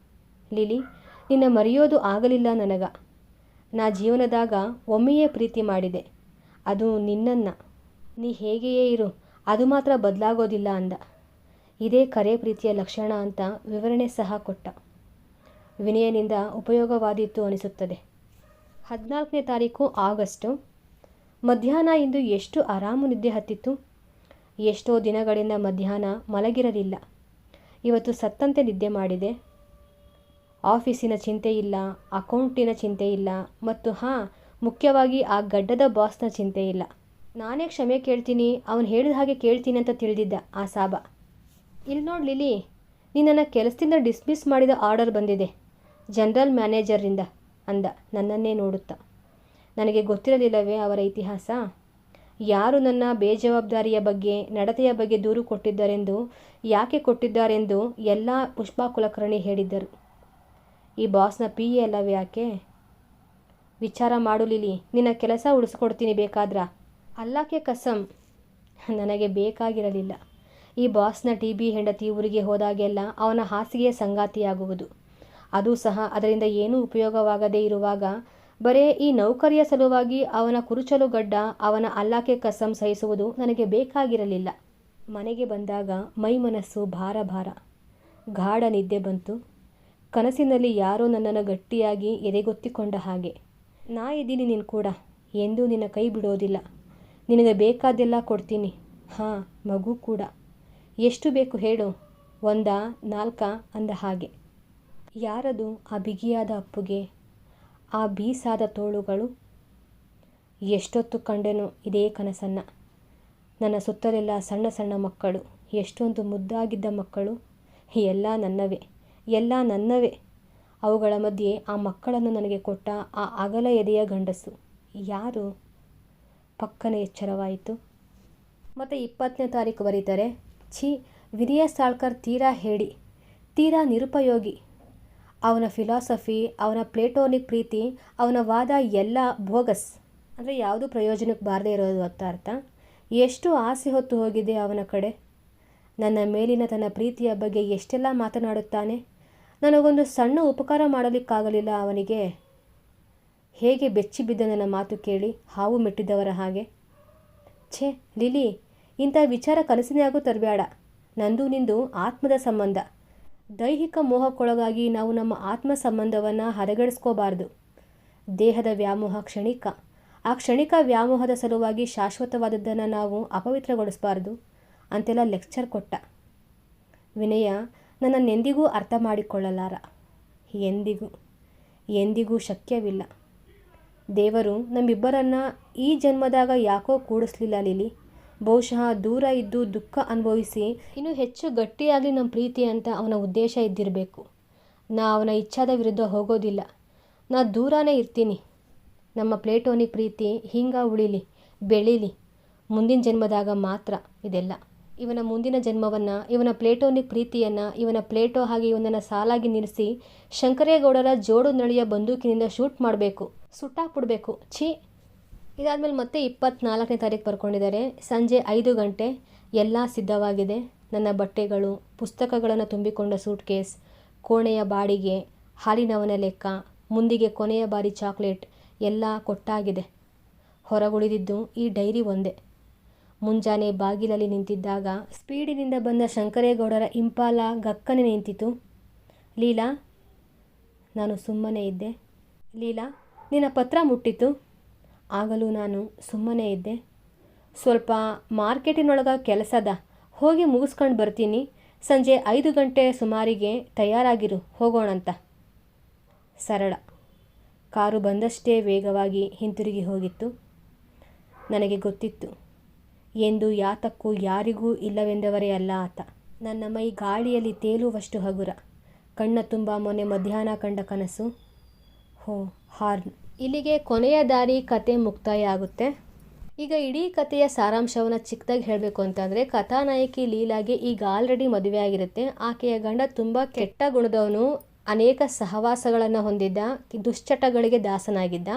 ಲಿಲಿ, ನಿನ್ನ ಮರೆಯೋದು ಆಗಲಿಲ್ಲ ನನಗ. ನಾ ಜೀವನದಾಗ ಒಮ್ಮೆಯೇ ಪ್ರೀತಿ ಮಾಡಿದೆ, ಅದು ನಿನ್ನನ್ನು. ನೀ ಹೇಗೆಯೇ ಇರು, ಅದು ಮಾತ್ರ ಬದಲಾಗೋದಿಲ್ಲ ಅಂದ. ಇದೇ ಕರೆ ಪ್ರೀತಿಯ ಲಕ್ಷಣ ಅಂತ ವಿವರಣೆ ಸಹ ಕೊಟ್ಟ. ವಿನಯನಿಂದ ಉಪಯೋಗವಾದೀತು ಅನಿಸುತ್ತದೆ. 14ನೇ ತಾರೀಕು ಆಗಸ್ಟು. ಮಧ್ಯಾಹ್ನ ಇಂದು ಎಷ್ಟು ಆರಾಮು ನಿದ್ದೆ ಹತ್ತಿತ್ತು. ಎಷ್ಟೋ ದಿನಗಳಿಂದ ಮಧ್ಯಾಹ್ನ ಮಲಗಿರಲಿಲ್ಲ. ಇವತ್ತು ಸತ್ತಂತೆ ನಿದ್ದೆ ಮಾಡಿದೆ. ಆಫೀಸಿನ ಚಿಂತೆ ಇಲ್ಲ, ಅಕೌಂಟಿನ ಚಿಂತೆ ಇಲ್ಲ, ಮತ್ತು ಮುಖ್ಯವಾಗಿ ಆ ಗಡ್ಡದ ಬಾಸ್ನ ಚಿಂತೆ ಇಲ್ಲ. ನಾನೇ ಕ್ಷಮೆ ಕೇಳ್ತೀನಿ, ಅವನು ಹೇಳಿದ ಹಾಗೆ ಕೇಳ್ತೀನಿ ಅಂತ ತಿಳಿದಿದ್ದ ಆ ಸಾಬ. ಇಲ್ಲಿ ನೋಡಿ ಲಿಲಿ, ನಿನ್ನನ್ನು ಕೆಲಸದಿಂದ ಡಿಸ್ಮಿಸ್ ಮಾಡಿದ ಆರ್ಡರ್ ಬಂದಿದೆ ಜನರಲ್ ಮ್ಯಾನೇಜರಿಂದ ಅಂದ ನನ್ನನ್ನೇ ನೋಡುತ್ತಾ. ನನಗೆ ಗೊತ್ತಿರಲಿಲ್ಲವೇ ಅವರ ಇತಿಹಾಸ? ಯಾರು ನನ್ನ ಬೇಜವಾಬ್ದಾರಿಯ ಬಗ್ಗೆ, ನಡತೆಯ ಬಗ್ಗೆ ದೂರು ಕೊಟ್ಟಿದ್ದಾರೆಂದು, ಯಾಕೆ ಕೊಟ್ಟಿದ್ದಾರೆಂದು ಎಲ್ಲ ಪುಷ್ಪಾ ಕುಲಕರ್ಣಿ ಹೇಳಿದ್ದರು. ಈ ಬಾಸ್ನ PA ಅಲ್ಲವೇ ಯಾಕೆ? ವಿಚಾರ ಮಾಡು ಲಿಲಿ, ನಿನ್ನ ಕೆಲಸ ಉಳಿಸ್ಕೊಡ್ತೀನಿ ಬೇಕಾದ್ರ. ಅಲ್ಲಾಕೆ ಕಸಂ, ನನಗೆ ಬೇಕಾಗಿರಲಿಲ್ಲ. ಈ ಬಾಸ್ನ TB ಹೆಂಡತಿ ಊರಿಗೆ ಹೋದಾಗೆಲ್ಲ ಅವನ ಹಾಸಿಗೆಯ ಸಂಗಾತಿಯಾಗುವುದು. ಅದೂ ಸಹ ಅದರಿಂದ ಏನೂ ಉಪಯೋಗವಾಗದೇ ಇರುವಾಗ ಬರೇ ಈ ನೌಕರಿಯ ಸಲುವಾಗಿ ಅವನ ಕುರುಚಲು ಗಡ್ಡ, ಅವನ ಅಲ್ಲಾಕೆ ಕಸಂ ಸಹಿಸುವುದು ನನಗೆ ಬೇಕಾಗಿರಲಿಲ್ಲ. ಮನೆಗೆ ಬಂದಾಗ ಮೈ ಮನಸ್ಸು ಭಾರ ಭಾರ. ಗಾಢ ನಿದ್ದೆ ಬಂತು. ಕನಸಿನಲ್ಲಿ ಯಾರೋ ನನ್ನನ್ನು ಗಟ್ಟಿಯಾಗಿ ಎದೆಗೊತ್ತಿಕೊಂಡ ಹಾಗೆ. ನಾ ಇದ್ದೀನಿ ನೀನು ಕೂಡ, ಎಂದೂ ನಿನ್ನ ಕೈ ಬಿಡೋದಿಲ್ಲ. ನಿನಗೆ ಬೇಕಾದೆಲ್ಲ ಕೊಡ್ತೀನಿ. ಹಾಂ, ಮಗು ಕೂಡ. ಎಷ್ಟು ಬೇಕು ಹೇಳು, 1 4 ಅಂದ ಹಾಗೆ. ಯಾರದು ಆ ಬಿಗಿಯಾದ ಅಪ್ಪುಗೆ, ಆ ಬೀಸಾದ ತೋಳುಗಳು? ಎಷ್ಟೊತ್ತು ಕಂಡೆನೋ ಇದೇ ಕನಸನ್ನು. ನನ್ನ ಸುತ್ತಲೆಲ್ಲ ಸಣ್ಣ ಸಣ್ಣ ಮಕ್ಕಳು, ಎಷ್ಟೊಂದು ಮುದ್ದಾಗಿದ್ದ ಮಕ್ಕಳು. ಎಲ್ಲ ನನ್ನವೇ, ಎಲ್ಲ ನನ್ನವೇ. ಅವುಗಳ ಮಧ್ಯೆ ಆ ಮಕ್ಕಳನ್ನು ನನಗೆ ಕೊಟ್ಟ ಆ ಅಗಲ ಎದೆಯ ಗಂಡಸು ಯಾರು? ಪಕ್ಕನೆ ಎಚ್ಚರವಾಯಿತು. ಮತ್ತು 20ನೇ ತಾರೀಕು ಬರೀತಾರೆ, ಛೀ, ವಿನಯ ಸಾಳ್ಕರ್ ತೀರಾ ಹೇಳಿ, ತೀರಾ ನಿರುಪಯೋಗಿ. ಅವನ ಫಿಲಾಸಫಿ, ಅವನ ಪ್ಲೇಟೋನಿಕ್ ಪ್ರೀತಿ, ಅವನ ವಾದ ಎಲ್ಲ ಬೋಗಸ್. ಅಂದರೆ ಯಾವುದು ಪ್ರಯೋಜನಕ್ಕೆ ಬಾರದೇ ಇರೋದು ಅಂತ ಅರ್ಥ. ಎಷ್ಟು ಆಸೆ ಹೊತ್ತು ಹೋಗಿದೆ ಅವನ ಕಡೆ. ನನ್ನ ಮೇಲಿನ ತನ್ನ ಪ್ರೀತಿಯ ಬಗ್ಗೆ ಎಷ್ಟೆಲ್ಲ ಮಾತನಾಡುತ್ತಾನೆ. ನನಗೊಂದು ಸಣ್ಣ ಉಪಕಾರ ಮಾಡಲಿಕ್ಕಾಗಲಿಲ್ಲ ಅವನಿಗೆ. ಹೇಗೆ ಬೆಚ್ಚಿ ಬಿದ್ದ ನನ್ನ ಮಾತು ಕೇಳಿ ಹಾವು ಮೆಟ್ಟಿದವರ ಹಾಗೆ. ಛೇ ಲಿಲಿ, ಇಂಥ ವಿಚಾರ ಕನಸಿನಾಗೂ ತರಬೇಡ. ನಂದು ನಿಂದು ಆತ್ಮದ ಸಂಬಂಧ. ದೈಹಿಕ ಮೋಹಕ್ಕೊಳಗಾಗಿ ನಾವು ನಮ್ಮ ಆತ್ಮ ಸಂಬಂಧವನ್ನು ಹದಗೆಡಿಸ್ಕೋಬಾರ್ದು. ದೇಹದ ವ್ಯಾಮೋಹ ಕ್ಷಣಿಕ. ಆ ಕ್ಷಣಿಕ ವ್ಯಾಮೋಹದ ಸಲುವಾಗಿ ಶಾಶ್ವತವಾದದ್ದನ್ನು ನಾವು ಅಪವಿತ್ರಗೊಳಿಸಬಾರ್ದು ಅಂತೆಲ್ಲ ಲೆಕ್ಚರ್ ಕೊಟ್ಟ. ವಿನಯ ನನ್ನನ್ನೆಂದಿಗೂ ಅರ್ಥ ಮಾಡಿಕೊಳ್ಳಲಾರ. ಎಂದಿಗೂ ಶಕ್ಯವಿಲ್ಲ. ದೇವರು ನಮ್ಮಿಬ್ಬರನ್ನು ಈ ಜನ್ಮದಾಗ ಯಾಕೋ ಕೂಡಿಸ್ಲಿಲ್ಲ ಲಿಲಿ. ಬಹುಶಃ ದೂರ ಇದ್ದು ದುಃಖ ಅನುಭವಿಸಿ ಇನ್ನೂ ಹೆಚ್ಚು ಗಟ್ಟಿಯಾಗಲಿ ನಮ್ಮ ಪ್ರೀತಿ ಅಂತ ಅವನ ಉದ್ದೇಶ ಇದ್ದಿರಬೇಕು. ನಾ ಅವನ ಇಚ್ಛಾದ ವಿರುದ್ಧ ಹೋಗೋದಿಲ್ಲ. ನಾ ದೂರನೇ ಇರ್ತೀನಿ. ನಮ್ಮ ಪ್ಲೇಟೋನಿಕ್ ಪ್ರೀತಿ ಹಿಂಗ ಉಳಿಲಿ, ಬೆಳೀಲಿ. ಮುಂದಿನ ಜನ್ಮದಾಗ ಮಾತ್ರ ಇದೆಲ್ಲ. ಇವನ ಮುಂದಿನ ಜನ್ಮವನ್ನು, ಇವನ ಪ್ಲೇಟೋನಿಕ್ ಪ್ರೀತಿಯನ್ನು, ಇವನ ಪ್ಲೇಟೋ ಹಾಗೆ ಇವನನ್ನು ಸಾಲಾಗಿ ನಿಲ್ಲಿಸಿ ಶಂಕರೇಗೌಡರ ಜೋಡು ನಳಿಯ ಬಂದೂಕಿನಿಂದ ಶೂಟ್ ಮಾಡಬೇಕು, ಸುಟ್ಟಾಕ್ಬಿಡ್ಬೇಕು. ಛೀ. ಇದಾದಮೇಲೆ ಮತ್ತೆ 24ನೇ ತಾರೀಕು ಬರ್ಕೊಂಡಿದ್ದಾರೆ. ಸಂಜೆ 5 ಗಂಟೆ. ಎಲ್ಲ ಸಿದ್ಧವಾಗಿದೆ. ನನ್ನ ಬಟ್ಟೆಗಳು, ಪುಸ್ತಕಗಳನ್ನು ತುಂಬಿಕೊಂಡ ಸೂಟ್ ಕೇಸ್, ಕೋಣೆಯ ಬಾಡಿಗೆ, ಹಾಲಿನವನ ಲೆಕ್ಕ, ಮುಂದಿಗೆ ಕೊನೆಯ ಬಾರಿ ಚಾಕ್ಲೇಟ್ ಎಲ್ಲ ಕೊಟ್ಟಾಗಿದೆ. ಹೊರಗುಳಿದಿದ್ದು ಈ ಡೈರಿ ಒಂದೇ. ಮುಂಜಾನೆ ಬಾಗಿಲಲ್ಲಿ ನಿಂತಿದ್ದಾಗ ಸ್ಪೀಡಿನಿಂದ ಬಂದ ಶಂಕರೇಗೌಡರ ಇಂಪಾಲ ಗಕ್ಕನೆ ನಿಂತಿತು. ಲೀಲಾ. ನಾನು ಸುಮ್ಮನೆ ಇದ್ದೆ. ಲೀಲಾ, ನಿನ್ನ ಪತ್ರ ಮುಟ್ಟಿತು. ಆಗಲೂ ನಾನು ಸುಮ್ಮನೆ ಇದ್ದೆ. ಸ್ವಲ್ಪ ಮಾರ್ಕೆಟಿನೊಳಗೆ ಕೆಲಸದ, ಹೋಗಿ ಮುಗಿಸ್ಕೊಂಡು ಬರ್ತೀನಿ. ಸಂಜೆ 5 ಗಂಟೆ ಸುಮಾರಿಗೆ ತಯಾರಾಗಿರು, ಹೋಗೋಣಂತ. ಸರಳ. ಕಾರು ಬಂದಷ್ಟೇ ವೇಗವಾಗಿ ಹಿಂತಿರುಗಿ ಹೋಗಿತ್ತು. ನನಗೆ ಗೊತ್ತಿತ್ತು, ಎಂದು ಯಾತಕ್ಕೂ ಯಾರಿಗೂ ಇಲ್ಲವೆಂದವರೇ ಅಲ್ಲ ಆತ. ನನ್ನ ಮೈ ಗಾಳಿಯಲ್ಲಿ ತೇಲುವಷ್ಟು ಹಗುರ. ಕಣ್ಣ ತುಂಬ ಮೊನ್ನೆ ಮಧ್ಯಾಹ್ನ ಕಂಡ ಕನಸು. ಹೋ, ಹಾರ್ನ್. ಇಲ್ಲಿಗೆ ಕೊನೆಯ ದಾರಿ ಕತೆ ಮುಕ್ತಾಯ ಆಗುತ್ತೆ. ಈಗ ಇಡೀ ಕಥೆಯ ಸಾರಾಂಶವನ್ನು ಚಿಕ್ಕದಾಗಿ ಹೇಳಬೇಕು ಅಂತಂದರೆ, ಕಥಾನಾಯಕಿ ಲೀಲಾಗೆ ಈಗ ಆಲ್ರೆಡಿ ಮದುವೆ ಆಗಿರುತ್ತೆ. ಆಕೆಯ ಗಂಡ ತುಂಬ ಕೆಟ್ಟ ಗುಣದವನು, ಅನೇಕ ಸಹವಾಸಗಳನ್ನು ಹೊಂದಿದ್ದ, ದುಶ್ಚಟಗಳಿಗೆ ದಾಸನಾಗಿದ್ದ.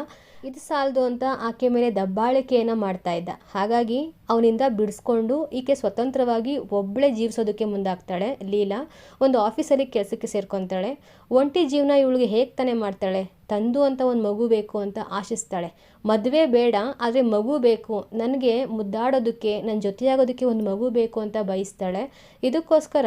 ಇದು ಸಾಲದು ಅಂತ ಆಕೆ ಮೇಲೆ ದಬ್ಬಾಳಿಕೆಯನ್ನು ಮಾಡ್ತಾ ಇದ್ದ. ಹಾಗಾಗಿ ಅವನಿಂದ ಬಿಡಿಸ್ಕೊಂಡು ಈಕೆ ಸ್ವತಂತ್ರವಾಗಿ ಒಬ್ಬಳೇ ಜೀವಿಸೋದಕ್ಕೆ ಮುಂದಾಗ್ತಾಳೆ. ಲೀಲಾ ಒಂದು ಆಫೀಸಲ್ಲಿ ಕೆಲಸಕ್ಕೆ ಸೇರ್ಕೊತಾಳೆ. ಒಂಟಿ ಜೀವನ ಇವಳಿಗೆ ಹೇಗೆ ತಾನೇ ಮಾಡ್ತಾಳೆ. ತಂದು ಅಂತ ಒಂದು ಮಗು ಬೇಕು ಅಂತ ಆಶಿಸ್ತಾಳೆ. ಮದುವೆ ಬೇಡ, ಆದರೆ ಮಗು ಬೇಕು, ನನಗೆ ಮುದ್ದಾಡೋದಕ್ಕೆ, ನನ್ನ ಜೊತೆಯಾಗೋದಕ್ಕೆ ಒಂದು ಮಗು ಬೇಕು ಅಂತ ಬಯಸ್ತಾಳೆ. ಇದಕ್ಕೋಸ್ಕರ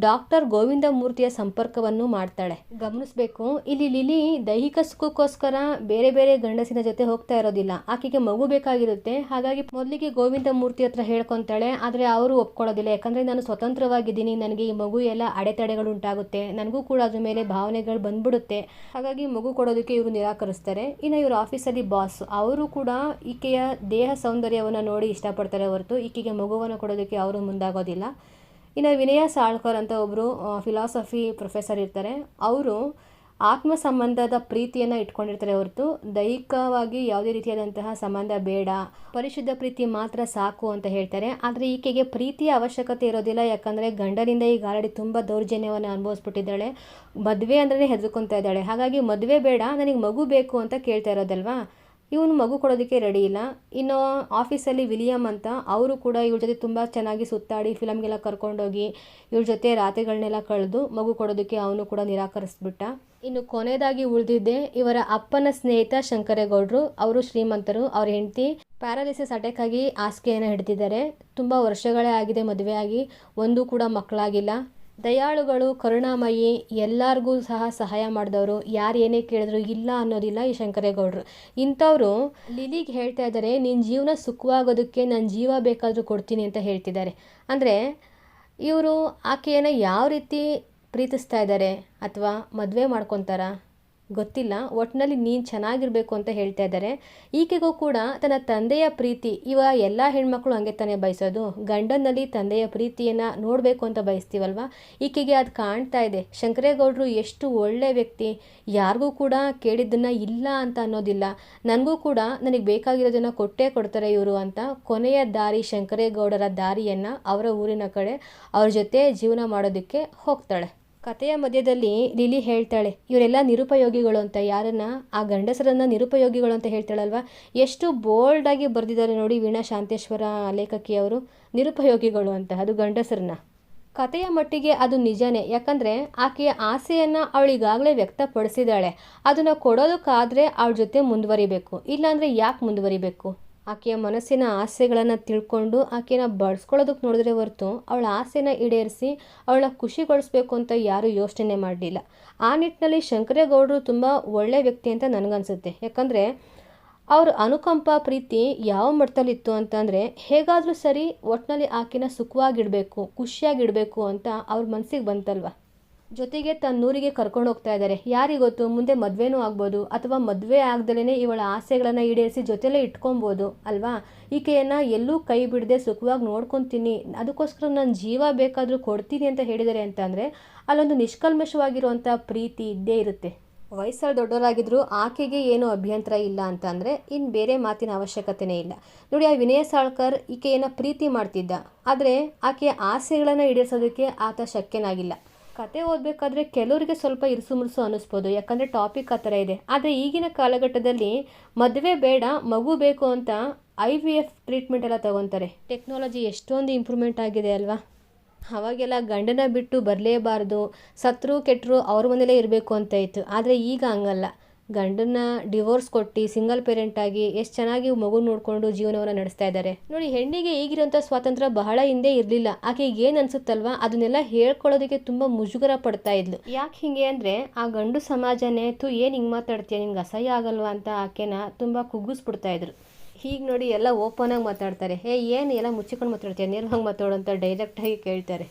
ಡಾಕ್ಟರ್ ಗೋವಿಂದ ಮೂರ್ತಿಯ ಸಂಪರ್ಕವನ್ನು ಮಾಡ್ತಾಳೆ. ಗಮನಿಸಬೇಕು, ಇಲ್ಲಿ ಲಿಲಿ ದೈಹಿಕ ಸುಖಕ್ಕೋಸ್ಕರ ಬೇರೆ ಬೇರೆ ಗಂಡಸಿನ ಜೊತೆ ಹೋಗ್ತಾ ಇರೋದಿಲ್ಲ. ಆಕೆಗೆ ಮಗು ಬೇಕಾಗಿರುತ್ತೆ. ಹಾಗಾಗಿ ಮೊದಲಿಗೆ ಗೋವಿಂದ ಮೂರ್ತಿ ಹತ್ರ ಹೇಳ್ಕೊತಾಳೆ. ಆದರೆ ಅವರು ಒಪ್ಕೊಳ್ಳೋದಿಲ್ಲ. ಯಾಕಂದರೆ ನಾನು ಸ್ವತಂತ್ರವಾಗಿದ್ದೀನಿ, ನನಗೆ ಈ ಮಗು ಎಲ್ಲ ಅಡೆತಡೆಗಳು ಉಂಟಾಗುತ್ತೆ, ನನಗೂ ಕೂಡ ಅದ್ರ ಮೇಲೆ ಭಾವನೆಗಳು ಬಂದ್ಬಿಡುತ್ತೆ. ಹಾಗಾಗಿ ಮಗು ಕೊಡೋದಕ್ಕೆ ಇವರು ನಿರಾಕರಿಸ್ತಾರೆ. ಇನ್ನು ಇವರು ಆಫೀಸಲ್ಲಿ ಬಾಸ್, ಅವರು ಕೂಡ ಈಕೆಯ ದೇಹ ಸೌಂದರ್ಯವನ್ನು ನೋಡಿ ಇಷ್ಟಪಡ್ತಾರೆ ಹೊರತು ಈಕೆಗೆ ಮಗುವನ್ನು ಕೊಡೋದಕ್ಕೆ ಅವರು ಮುಂದಾಗೋದಿಲ್ಲ. ಇನ್ನು ವಿನಯ ಸಾಳ್ಕರ್ ಅಂತ ಒಬ್ಬರು ಫಿಲಾಸಫಿ ಪ್ರೊಫೆಸರ್ ಇರ್ತಾರೆ. ಅವರು ಆತ್ಮ ಸಂಬಂಧದ ಪ್ರೀತಿಯನ್ನು ಇಟ್ಕೊಂಡಿರ್ತಾರೆ ಹೊರತು ದೈಹಿಕವಾಗಿ ಯಾವುದೇ ರೀತಿಯಾದಂತಹ ಸಂಬಂಧ ಬೇಡ, ಪರಿಶುದ್ಧ ಪ್ರೀತಿ ಮಾತ್ರ ಸಾಕು ಅಂತ ಹೇಳ್ತಾರೆ. ಆದರೆ ಈಕೆಗೆ ಪ್ರೀತಿಯ ಅವಶ್ಯಕತೆ ಇರೋದಿಲ್ಲ. ಯಾಕಂದರೆ ಗಂಡನಿಂದ ಈಗ ಆಲ್ರೆಡಿ ತುಂಬ ದೌರ್ಜನ್ಯವನ್ನು ಅನುಭವಿಸ್ಬಿಟ್ಟಿದ್ದಾಳೆ. ಮದುವೆ ಅಂದ್ರೆ ಹೆದರ್ಕೊತಾ ಇದ್ದಾಳೆ. ಹಾಗಾಗಿ ಮದುವೆ ಬೇಡ, ನನಗೆ ಮಗು ಬೇಕು ಅಂತ ಕೇಳ್ತಾ ಇರೋದಲ್ವಾ. ಇವನು ಮಗು ಕೊಡೋದಕ್ಕೆ ರೆಡಿ ಇಲ್ಲ. ಇನ್ನು ಆಫೀಸಲ್ಲಿ ವಿಲಿಯಮ್ ಅಂತ, ಅವರು ಕೂಡ ಇವ್ರ ಜೊತೆ ತುಂಬ ಚೆನ್ನಾಗಿ ಸುತ್ತಾಡಿ ಫಿಲಮ್ಗೆಲ್ಲ ಕರ್ಕೊಂಡೋಗಿ ಇವ್ರ ಜೊತೆ ರಾತ್ರಿಗಳನ್ನೆಲ್ಲ ಕಳೆದು ಮಗು ಕೊಡೋದಕ್ಕೆ ಅವನು ಕೂಡ ನಿರಾಕರಿಸ್ಬಿಟ್ಟ. ಇನ್ನು ಕೊನೆಯದಾಗಿ ಉಳಿದಿದ್ದೆ ಇವರ ಅಪ್ಪನ ಸ್ನೇಹಿತ ಶಂಕರೇಗೌಡರು. ಅವರು ಶ್ರೀಮಂತರು. ಅವ್ರ ಹೆಂಡತಿ ಪ್ಯಾರಾಲಿಸಿಸ್ ಅಟ್ಯಾಕ್ ಆಗಿ ಹಾಸಿಗೆಯನ್ನು ಹಿಡಿದಿದ್ದಾರೆ. ತುಂಬ ವರ್ಷಗಳೇ ಆಗಿದೆ ಮದುವೆ ಆಗಿ, ಒಂದು ಕೂಡ ಮಕ್ಕಳಾಗಿಲ್ಲ. ದಯಾಳುಗಳು, ಕರುಣಾಮಯಿ, ಎಲ್ಲರಿಗೂ ಸಹ ಸಹಾಯ ಮಾಡಿದವರು, ಯಾರು ಏನೇ ಕೇಳಿದ್ರು ಇಲ್ಲ ಅನ್ನೋದಿಲ್ಲ ಈ ಶಂಕರೇಗೌಡರು. ಇಂಥವ್ರು ಲಿಲಿಗೆ ಹೇಳ್ತಾ ಇದ್ದಾರೆ, ನಿನ್ನ ಜೀವನ ಸುಖವಾಗೋದಕ್ಕೆ ನನ್ನ ಜೀವ ಬೇಕಾದರೂ ಕೊಡ್ತೀನಿ ಅಂತ ಹೇಳ್ತಿದ್ದಾರೆ. ಅಂದರೆ ಇವರು ಆಕೆಯನ್ನು ಯಾವ ರೀತಿ ಪ್ರೀತಿಸ್ತಾ ಇದ್ದಾರೆ ಅಥವಾ ಮದುವೆ ಮಾಡ್ಕೊತಾರಾ ಗೊತ್ತಿಲ್ಲ. ಒಟ್ಟಿನಲ್ಲಿ ನೀನು ಚೆನ್ನಾಗಿರಬೇಕು ಅಂತ ಹೇಳ್ತಾ ಇದ್ದಾರೆ. ಈಕೆಗೂ ಕೂಡ ತನ್ನ ತಂದೆಯ ಪ್ರೀತಿ, ಎಲ್ಲ ಹೆಣ್ಮಕ್ಳು ಹಂಗೆ ತಾನೇ ಬಯಸೋದು, ಗಂಡನಲ್ಲಿ ತಂದೆಯ ಪ್ರೀತಿಯನ್ನು ನೋಡಬೇಕು ಅಂತ ಬಯಸ್ತೀವಲ್ವ. ಈಕೆಗೆ ಅದು ಕಾಣ್ತಾ ಇದೆ. ಶಂಕರೇಗೌಡರು ಎಷ್ಟು ಒಳ್ಳೆ ವ್ಯಕ್ತಿ, ಯಾರಿಗೂ ಕೂಡ ಕೇಳಿದ್ದನ್ನು ಇಲ್ಲ ಅಂತ ಅನ್ನೋದಿಲ್ಲ, ನನಗೂ ಕೂಡ ನನಗೆ ಬೇಕಾಗಿರೋದನ್ನು ಕೊಟ್ಟೇ ಕೊಡ್ತಾರೆ ಇವರು ಅಂತ ಕೊನೆಯ ದಾರಿ ಶಂಕರೇಗೌಡರ ದಾರಿಯನ್ನು ಅವರ ಊರಿನ ಕಡೆ ಅವ್ರ ಜೊತೆ ಜೀವನ ಮಾಡೋದಕ್ಕೆ ಹೋಗ್ತಾಳೆ. ಕಥೆಯ ಮಧ್ಯದಲ್ಲಿ ಲಿಲಿ ಹೇಳ್ತಾಳೆ, ಇವರೆಲ್ಲ ನಿರುಪಯೋಗಿಗಳು ಅಂತ. ಯಾರನ್ನ? ಆ ಗಂಡಸರನ್ನ ನಿರುಪಯೋಗಿಗಳು ಅಂತ ಹೇಳ್ತಾಳಲ್ವ. ಎಷ್ಟು ಬೋಲ್ಡಾಗಿ ಬರೆದಿದ್ದಾರೆ ನೋಡಿ ವೀಣಾ ಶಾಂತೇಶ್ವರ ಲೇಖಕಿಯವರು, ನಿರುಪಯೋಗಿಗಳು ಅಂತ, ಅದು ಗಂಡಸರನ್ನ. ಕಥೆಯ ಮಟ್ಟಿಗೆ ಅದು ನಿಜನೇ. ಯಾಕಂದರೆ ಆಕೆಯ ಆಸೆಯನ್ನು ಅವಳಿಗಾಗಲೇ ವ್ಯಕ್ತಪಡಿಸಿದ್ದಾಳೆ. ಅದನ್ನು ಕೊಡೋದಕ್ಕಾದರೆ ಅವಳ ಜೊತೆ ಮುಂದುವರಿಬೇಕು, ಇಲ್ಲಾಂದರೆ ಯಾಕೆ ಮುಂದುವರಿಬೇಕು? ಆಕೆಯ ಮನಸ್ಸಿನ ಆಸೆಗಳನ್ನು ತಿಳ್ಕೊಂಡು ಆಕೆನ ಬಳಸ್ಕೊಳ್ಳೋದಕ್ಕೆ ನೋಡಿದ್ರೆ ಹೊರತು ಅವಳ ಆಸೆನ ಈಡೇರಿಸಿ ಅವಳ ಖುಷಿಗೊಳಿಸ್ಬೇಕು ಅಂತ ಯಾರೂ ಯೋಚನೆ ಮಾಡಲಿಲ್ಲ. ಆ ನಿಟ್ಟಿನಲ್ಲಿ ಶಂಕರೇಗೌಡರು ತುಂಬ ಒಳ್ಳೆಯ ವ್ಯಕ್ತಿ ಅಂತ ನನಗನ್ಸುತ್ತೆ. ಯಾಕಂದರೆ ಅವ್ರ ಅನುಕಂಪ ಪ್ರೀತಿ ಯಾವ ಮಟ್ಟದಲ್ಲಿತ್ತು ಅಂತಂದರೆ, ಹೇಗಾದರೂ ಸರಿ ಒಟ್ಟಿನಲ್ಲಿ ಆಕೆನ ಸುಖವಾಗಿಡಬೇಕು, ಖುಷಿಯಾಗಿಡಬೇಕು ಅಂತ ಅವ್ರ ಮನಸ್ಸಿಗೆ ಬಂತಲ್ವ. ಜೊತೆಗೆ ತನ್ನೂರಿಗೆ ಕರ್ಕೊಂಡು ಹೋಗ್ತಾ ಇದ್ದಾರೆ. ಯಾರಿಗೊತ್ತು, ಮುಂದೆ ಮದುವೆನೂ ಆಗ್ಬೋದು, ಅಥವಾ ಮದುವೆ ಆಗ್ದಲೇ ಇವಳ ಆಸೆಗಳನ್ನು ಈಡೇರಿಸಿ ಜೊತೆಲೇ ಇಟ್ಕೊಬೋದು ಅಲ್ವಾ. ಈಕೆಯನ್ನು ಎಲ್ಲೂ ಕೈ ಬಿಡದೆ ಸುಖವಾಗಿ ನೋಡ್ಕೊತೀನಿ, ಅದಕ್ಕೋಸ್ಕರ ನನ್ನ ಜೀವ ಬೇಕಾದರೂ ಕೊಡ್ತೀನಿ ಅಂತ ಹೇಳಿದ್ದಾರೆ ಅಂತಂದರೆ ಅಲ್ಲೊಂದು ನಿಷ್ಕಲ್ಮಶವಾಗಿರುವಂಥ ಪ್ರೀತಿ ಇದ್ದೇ ಇರುತ್ತೆ. ವಯಸ್ಸಲ್ಲಿ ದೊಡ್ಡವರಾಗಿದ್ದರೂ ಆಕೆಗೆ ಏನೂ ಅಭ್ಯಂತರ ಇಲ್ಲ ಅಂತಂದರೆ ಇನ್ನು ಬೇರೆ ಮಾತಿನ ಅವಶ್ಯಕತೆಯೇ ಇಲ್ಲ. ನೋಡಿ, ಆ ವಿನಯ ಸಾಳ್ಕರ್ ಈಕೆಯನ್ನು ಪ್ರೀತಿ ಮಾಡ್ತಿದ್ದ, ಆದರೆ ಆಕೆಯ ಆಸೆಗಳನ್ನು ಈಡೇರಿಸೋದಕ್ಕೆ ಆತ ಶಕ್ಯನಾಗಿಲ್ಲ. ಕತೆ ಓದಬೇಕಾದ್ರೆ ಕೆಲವರಿಗೆ ಸ್ವಲ್ಪ ಇರುಸು ಮುರುಸು ಅನ್ನಿಸ್ಬೋದು, ಯಾಕಂದರೆ ಟಾಪಿಕ್ ಆ ಥರ ಇದೆ. ಆದರೆ ಈಗಿನ ಕಾಲಘಟ್ಟದಲ್ಲಿ ಮದುವೆ ಬೇಡ, ಮಗು ಬೇಕು ಅಂತ IVF ಟ್ರೀಟ್ಮೆಂಟ್ ಎಲ್ಲ ತಗೊತಾರೆ. ಟೆಕ್ನಾಲಜಿ ಎಷ್ಟೊಂದು ಇಂಪ್ರೂವ್ಮೆಂಟ್ ಆಗಿದೆ ಅಲ್ವಾ. ಅವಾಗೆಲ್ಲ ಗಂಡನ ಬಿಟ್ಟು ಬರಲೇಬಾರ್ದು, ಸತ್ರು ಕೆಟ್ಟರು ಅವ್ರ ಮನೇಲೇ ಇರಬೇಕು ಅಂತ ಇತ್ತು. ಆದರೆ ಈಗ ಹಂಗಲ್ಲ, ಗಂಡನ್ನ ಡಿವೋರ್ಸ್ ಕೊಟ್ಟು ಸಿಂಗಲ್ ಪೇರೆಂಟ್ ಆಗಿ ಎಷ್ಟು ಚೆನ್ನಾಗಿ ಮಗು ನೋಡಿಕೊಂಡು ಜೀವನವನ್ನು ನಡೆಸ್ತಾ ಇದ್ದಾರೆ ನೋಡಿ. ಹೆಣ್ಣಿಗೆ ಈಗಿರೋಂಥ ಸ್ವಾತಂತ್ರ್ಯ ಬಹಳ ಹಿಂದೆ ಇರಲಿಲ್ಲ. ಆಕೆಗೆ ಏನು ಅನಿಸುತ್ತಲ್ವ ಅದನ್ನೆಲ್ಲ ಹೇಳ್ಕೊಳ್ಳೋದಕ್ಕೆ ತುಂಬ ಮುಜುಗರ ಪಡ್ತಾ ಇದ್ಲು. ಯಾಕೆ ಹಿಂಗೆ ಅಂದರೆ ಆ ಗಂಡು ಸಮಾಜನೇ ಏನು ಹಿಂಗೆ ಮಾತಾಡ್ತೀಯ, ನಿನ್ಗೆ ಅಸಹ್ಯ ಆಗಲ್ವಾ ಅಂತ ಆಕೆನ ತುಂಬ ಕುಗ್ಗಿಸ್ಬಿಡ್ತಾ ಇದ್ರು. ಈಗ ನೋಡಿ ಎಲ್ಲ ಓಪನಾಗಿ ಮಾತಾಡ್ತಾರೆ. ಏನು ಎಲ್ಲ ಮುಚ್ಚಿಕೊಂಡು ಮಾತಾಡ್ತೀಯ, ನೇರವಾಗಿ ಮಾತಾಡು ಅಂತ ಡೈರೆಕ್ಟಾಗಿ ಕೇಳ್ತಾರೆ.